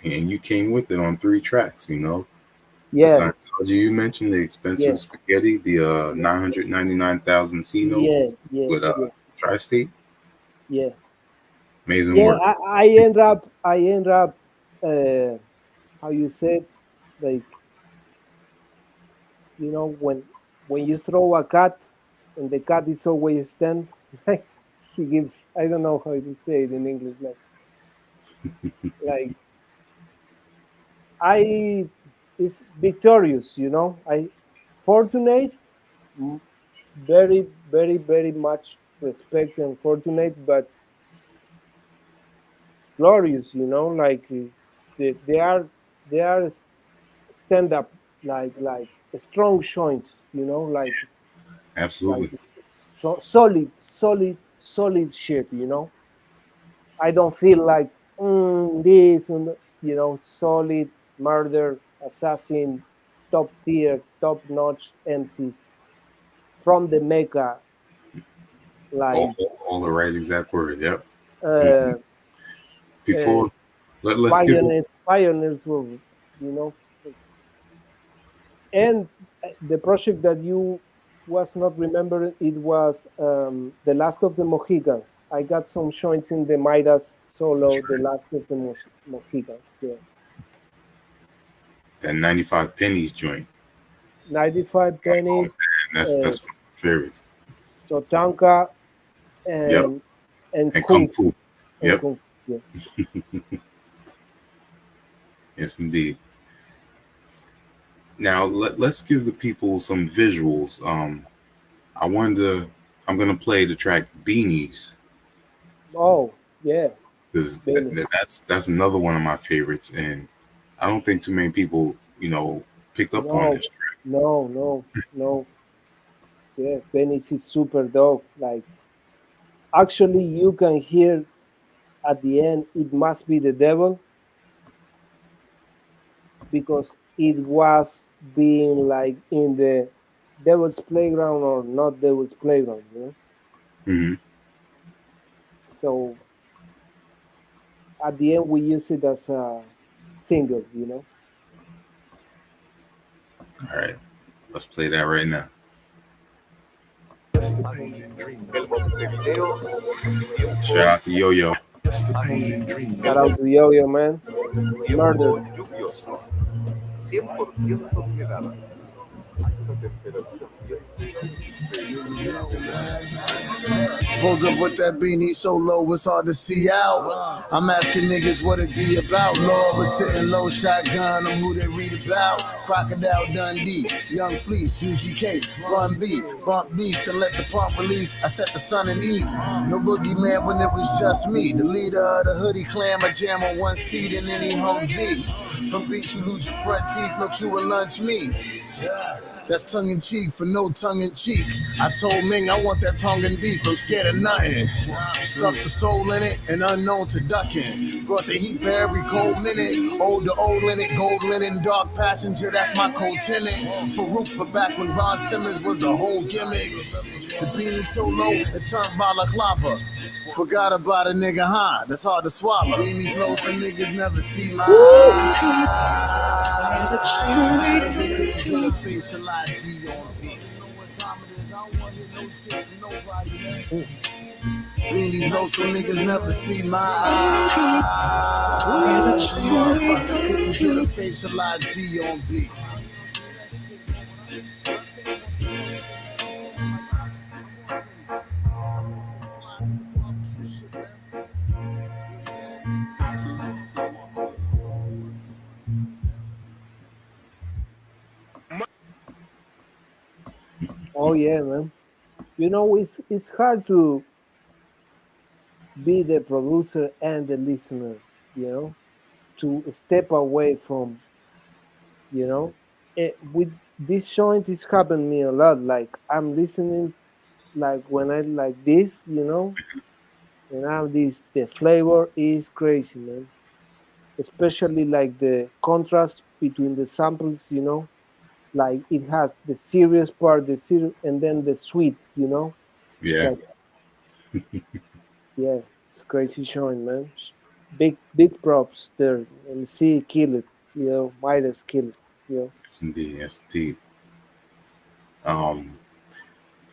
and you came with it on 3 tracks. The Yeah, Scientology you mentioned, the yeah, expensive spaghetti, the yeah, 999,000 C yeah, notes yeah, with yeah, Tri-State. yeah. Amazing Yeah, work. I end up, uh, how you said, like when you throw a cat and the cat is always stand, like he gives. I don't know how to say it in English. Like I, it's victorious. I fortunate, m- very, very, very much respect and fortunate, but glorious. Like they are stand up like a strong joints. Like Absolutely. so solid shit. I don't feel like this and solid murder assassin top tier top notch MCs from the Mecca like All the right exact words. Yep. uh, uh, Before, let's give it. pioneers were you know and the project that you was not remembering, it was the last of the Mohicans. I got some joints in the Midas solo, the last of the Mohicans. Yeah, That 95 pennies joint. 95 Oh, pennies, man, uh, that's one of my favorites. Chotanka, Yep. and And Kung Kung Fu. and Yep. Kung. Yeah. Yes, indeed. Now let's give the people some visuals. I wanted to. I'm gonna play the track "Beanies" Oh yeah, because Benny. that's another one of my favorites, and I don't think too many people picked up on No, this. no, no, no. Yeah, Benny is super dope. Like Actually, you can hear at the end, it must be the devil because it was being like in the devil's playground or not devil's playground, you know. Hmm. So at the end, we use it as a single, you know. All right, let's play that right now. Shout out to Yo Yo. Shout out to Yo Yo, man. Murder. Pulled up with that beanie so low it's hard to see out. I'm asking niggas what it be about. Lord was sitting low, shotgun, I'm who they read about. Crocodile Dundee, Young Fleece, UGK, Bun B, Bump Beast to let the pump release. I set the sun in east. No boogeyman when it was just me. The leader of the hoodie clan, I jam on one seat in any Humvee. From beach you lose your front teeth, no chew and lunch me. That's tongue in cheek for no tongue in cheek. I told Ming I want that tongue and beef. I'm scared of nothing. Stuffed the soul in it and unknown to ducking. Brought the heat for every cold minute. Old to old in it, gold linen, dark passenger. That's my co-tenant. Farouk, but back when Ron Simmons was the whole gimmick. The beanie so low it turned balaclava. Forgot about a nigga, huh? That's hard to swallow. Beanies low so niggas never see my eyes. Put a facial ID on beat. Know what time it is? I don't want to hear no shit from nobody, man. Beanies low so niggas never see my eyes. Motherfuckers couldn't get a facial ID on beats. Oh yeah, man. You know, it's hard to be the producer and the listener, you know, to step away from, you know, with this joint, it's happened me a lot. Like I'm listening, like when I like this, you know, and now this the flavor is crazy, man. Especially like the contrast between the samples, you know, like it has the serious part, the serious, and then the sweet, you know, Yeah, like yeah, it's crazy showing, man. Big props there, and see kill it, you know, Midas kill it, you know. yes indeed, yes indeed. Um,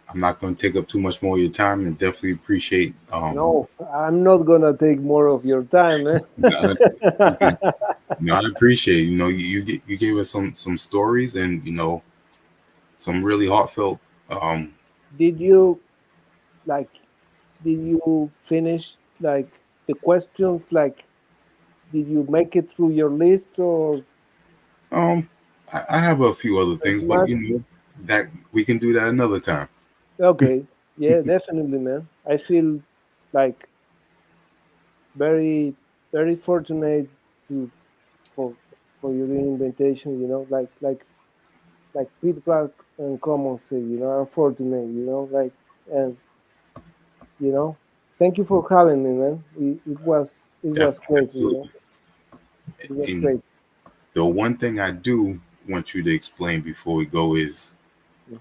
I'm not going to take up too much more of your time, and definitely appreciate. No, I'm not gonna take more of your time, man. No, I appreciate. You gave us some stories, and some really heartfelt. Um, Did you like? Did you finish like the questions? Like, did you make it through your list or um, I have a few other as things, but much? that we can do that another time. Okay, yeah, definitely, man. I feel like very, very fortunate to for for your invitation. You know, like Pete Black and Common say, you know, I'm fortunate. You know, like and you know, thank you for having me, man. It Yeah, was great. You know, absolutely. it was And great. the one thing I do want you to explain before we go is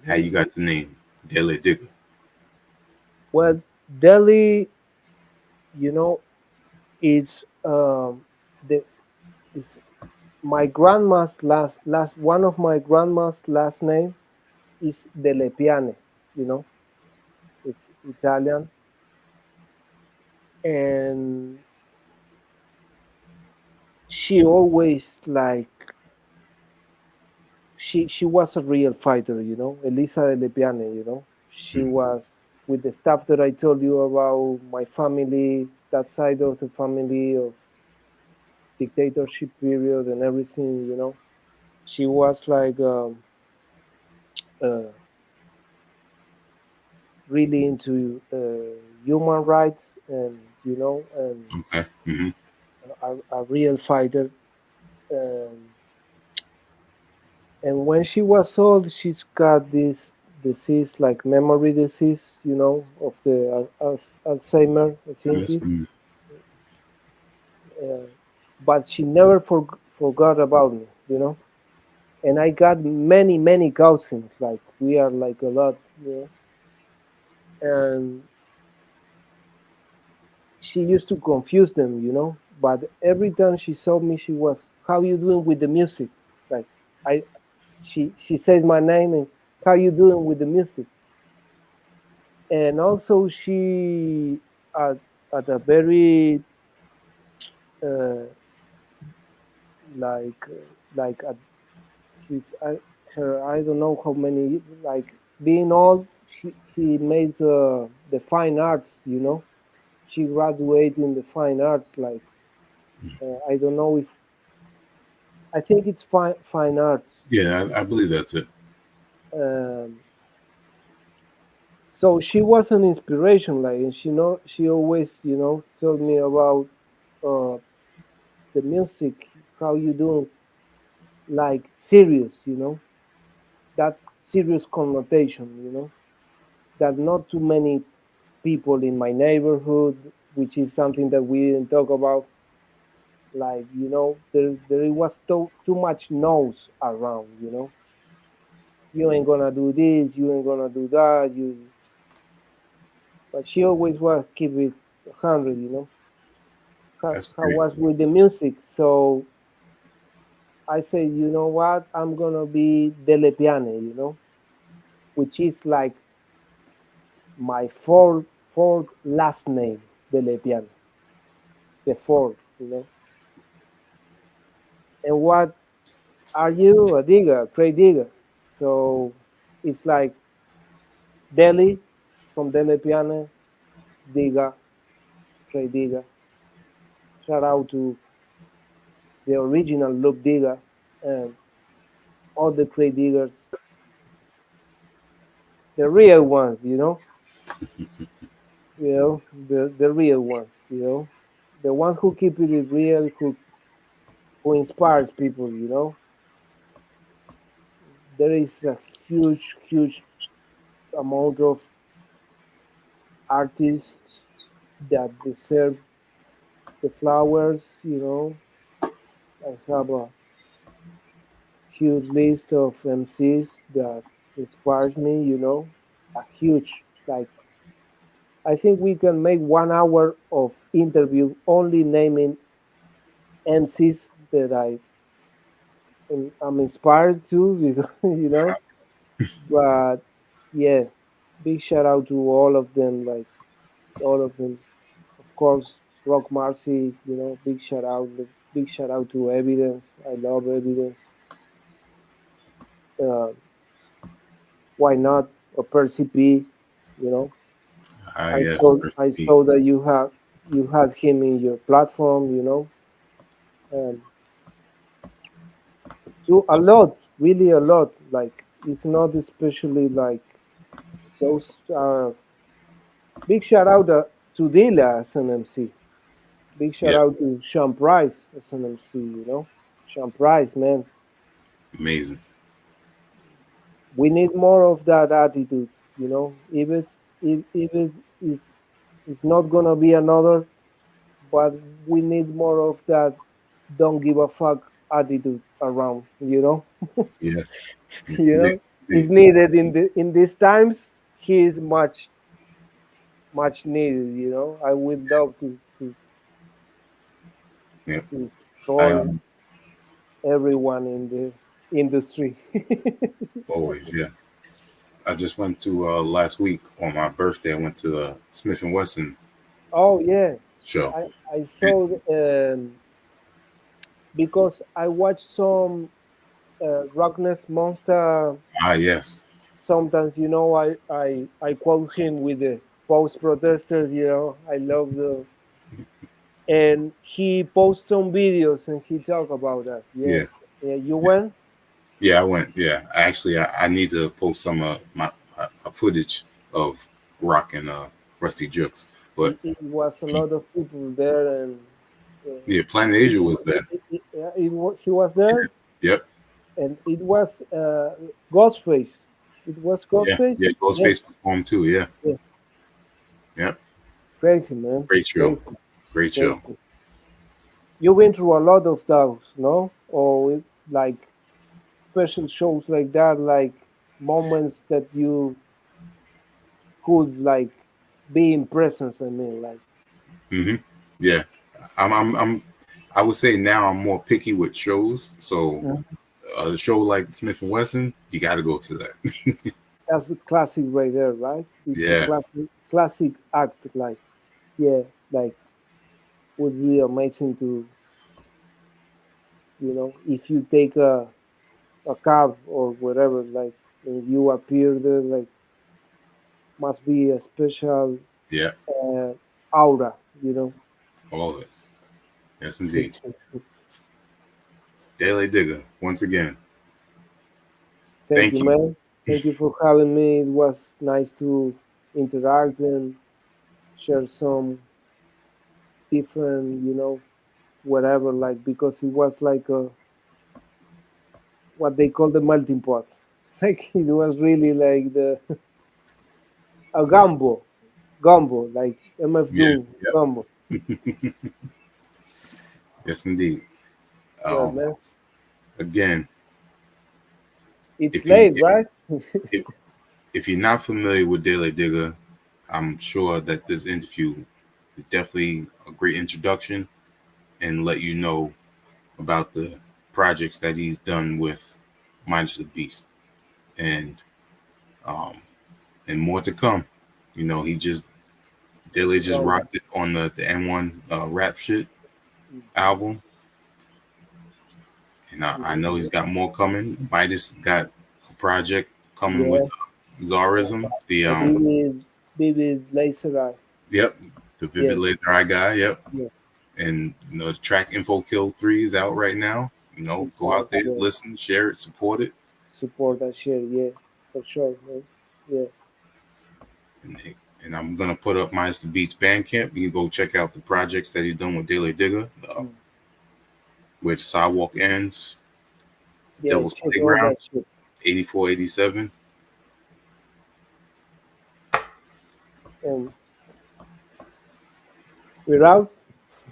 how Hmm. you got the name Delle Digga. Well, Delhi, you know, it's the it's my grandma's last one of my grandma's last name is Delle Piane. You know, it's Italian, and she always like she was a real fighter. You know, Elisa Delle Piane. You know, she Mhm. was with the stuff that I told you about my family, that side of the family of dictatorship period and everything. You know, she was like uh, really into human rights and you know and Okay. Hmm. a real fighter. Um, and when she was old, she's got this. disease, like memory disease, of the Alzheimer, I think Yes. is. But she never forgot about me. And I got many, many cousins. Like we are like a lot. And she used to confuse them. But every time she saw me, she was, "How you doing with the music?" Like I, she said my name and, "How you doing with the music?" And also she at at a very uh, like at his her, I don't know how many, like being old. He makes the fine arts. She graduated in the fine arts, like I don't know if, I think it's fine arts. Yeah, I believe that's it. um, so she was an inspiration, like, and she always told me about uh, the music, how you doing, like serious, that serious connotation, that not too many people in my neighborhood, which is something that we didn't talk about. Like, there was too much no's around. You ain't gonna do this, you ain't gonna do that, but she always was keep it 100. How, That's how great. was with the music? So I said, you know what, I'm gonna be Delle Piane, which is like my fourth last name, Delle Piane, the fourth. And what are you? A digger, Cray digger. So it's like Delhi from Delle Piane, Digga, Cray digger. Shout out to the original Look Digger and all the Cray diggers, the real ones. The real ones. The ones who keep it real, who inspires people. There is a huge, huge amount of artists that deserve the flowers. I have a huge list of MCs that inspires me. A huge, like, I think we can make 1 hour of interview only naming MCs that I'm inspired to, But yeah, big shout out to all of them, like all of them. Of course, Rock Marcy, big shout out to Evidence. I love Evidence. Uh, why not a Percy P? You know, Ah, I yes, saw Percy I P. saw that you had him in your platform. And so a lot, really a lot. Like it's not especially like those are big shout out to Dilla as an MC. Big shout Yes, out to Sean Price as an MC. Sean Price, man. amazing. We need more of that attitude. If it's not gonna be another, but we need more of that don't give a fuck attitude around. Yeah, you indeed, know, is indeed. needed in these times. He is much much needed. I would love Yeah, to I troll everyone in the industry. always, yeah. I just went to last week on my birthday. I went to the Smith and Wesson Oh yeah, show. I And, saw, because I watched some Rockness Monster. ah, yes, Sometimes I quote him with the post protesters. I love the, and he posts some videos and he talk about that. Yeah, yeah, yeah. You yeah, went. yeah. I went. Yeah, actually, I need to post some my footage of Rock and Rusty Jukes. But It was a lot of people there, and yeah, Planet Asia was there. he was there, Yep. and it was Ghostface. It was Yeah, Ghostface. yeah. Yeah, Ghostface performed too. Yeah, yeah. yeah. Crazy, man. Great show. Crazy, Great show. crazy. You've been through a lot of those, no? Or like special shows like that, like moments that you could like be in presence. I mean, like. Hmm. Yeah, I'm. I would say now I'm more picky with shows. So Mhm. a show like Smith and Wesson, you got to go to that. That's a classic right there, right? It's a Yeah, classic act. Like, yeah, like would be amazing to, if you take a cab or whatever, like, and you appear there, like, must be a special yeah. uh, aura, you know. All of it. Yes, indeed. Delle Digga, once again. Thank you, Thank you. man. Thank you for having me. It was nice to interact and share some different, whatever, like, because it was like what they call the melting pot. Like, it was really like a gumbo, like MF Yeah, Doom yeah. gumbo. Yes, indeed. Yeah, Um, man. Again, It's if you late, right? if, if you're not familiar with Delle Digga, I'm sure that this interview is definitely a great introduction and let you know about the projects that he's done with Minus the Beast, and um, and more to come. You know, Delle just Well, rocked it on the N1 rap shit album, and I know he's got more coming. Midas got a project coming with yeah, Zarism. The a vivid laser eye. Yep, the Vivid Yes, Laser Eye guy. Yep, yes, and the track Info Kill 3 is out right now. You know, it's go out. out there, Yeah, listen, share it, support it, support and share. Yeah, for sure, man. Yeah. and I'm gonna put up Minus the Beats Bandcamp. You can go check out the projects that he's done with Delle Digga, Mm. with Sidewalk Ends, Yeah, Devil's check all Playground, that shit. 84, 87. And we're out.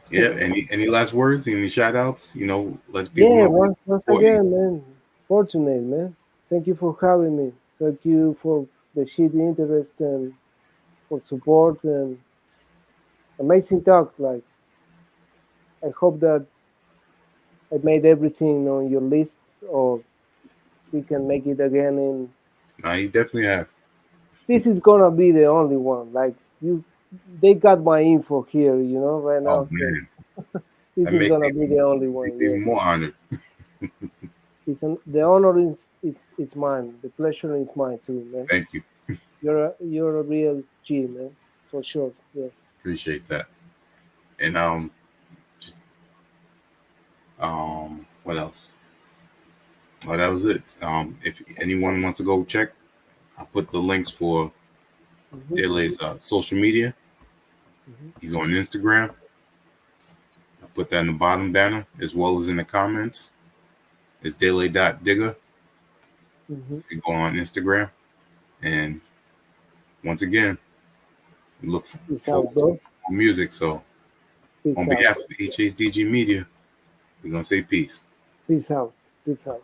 Yeah. Any last words? Any shout outs? You know, let people Yeah, know where to once support you. again, man. Fortunate, man. Thank you for having me. Thank you for the shit interest and for support and amazing talk. Like, I hope that I made everything on your list, or we can make it again. And Nah, you definitely have. this is gonna be the only one. Like, they got my info here, right Oh now. So man, this that is gonna be the only one. makes Yeah, even more honored. the honor is it's mine. The pleasure is mine too, man. Thank you. You're a real G, man, for sure. Yeah. Appreciate that. And just what else? Well, that was it. If anyone wants to go check, I put the links for Hmm. Dele's social media. Hmm. He's on Instagram. I put that in the bottom banner as well as in the comments. It's Dele.Digga Hmm. if you go on Instagram. And once again, we look Peace out, forward to bro. more music. So Peace on out. behalf of HHDG Media, we're gonna say peace. Peace out. Peace out.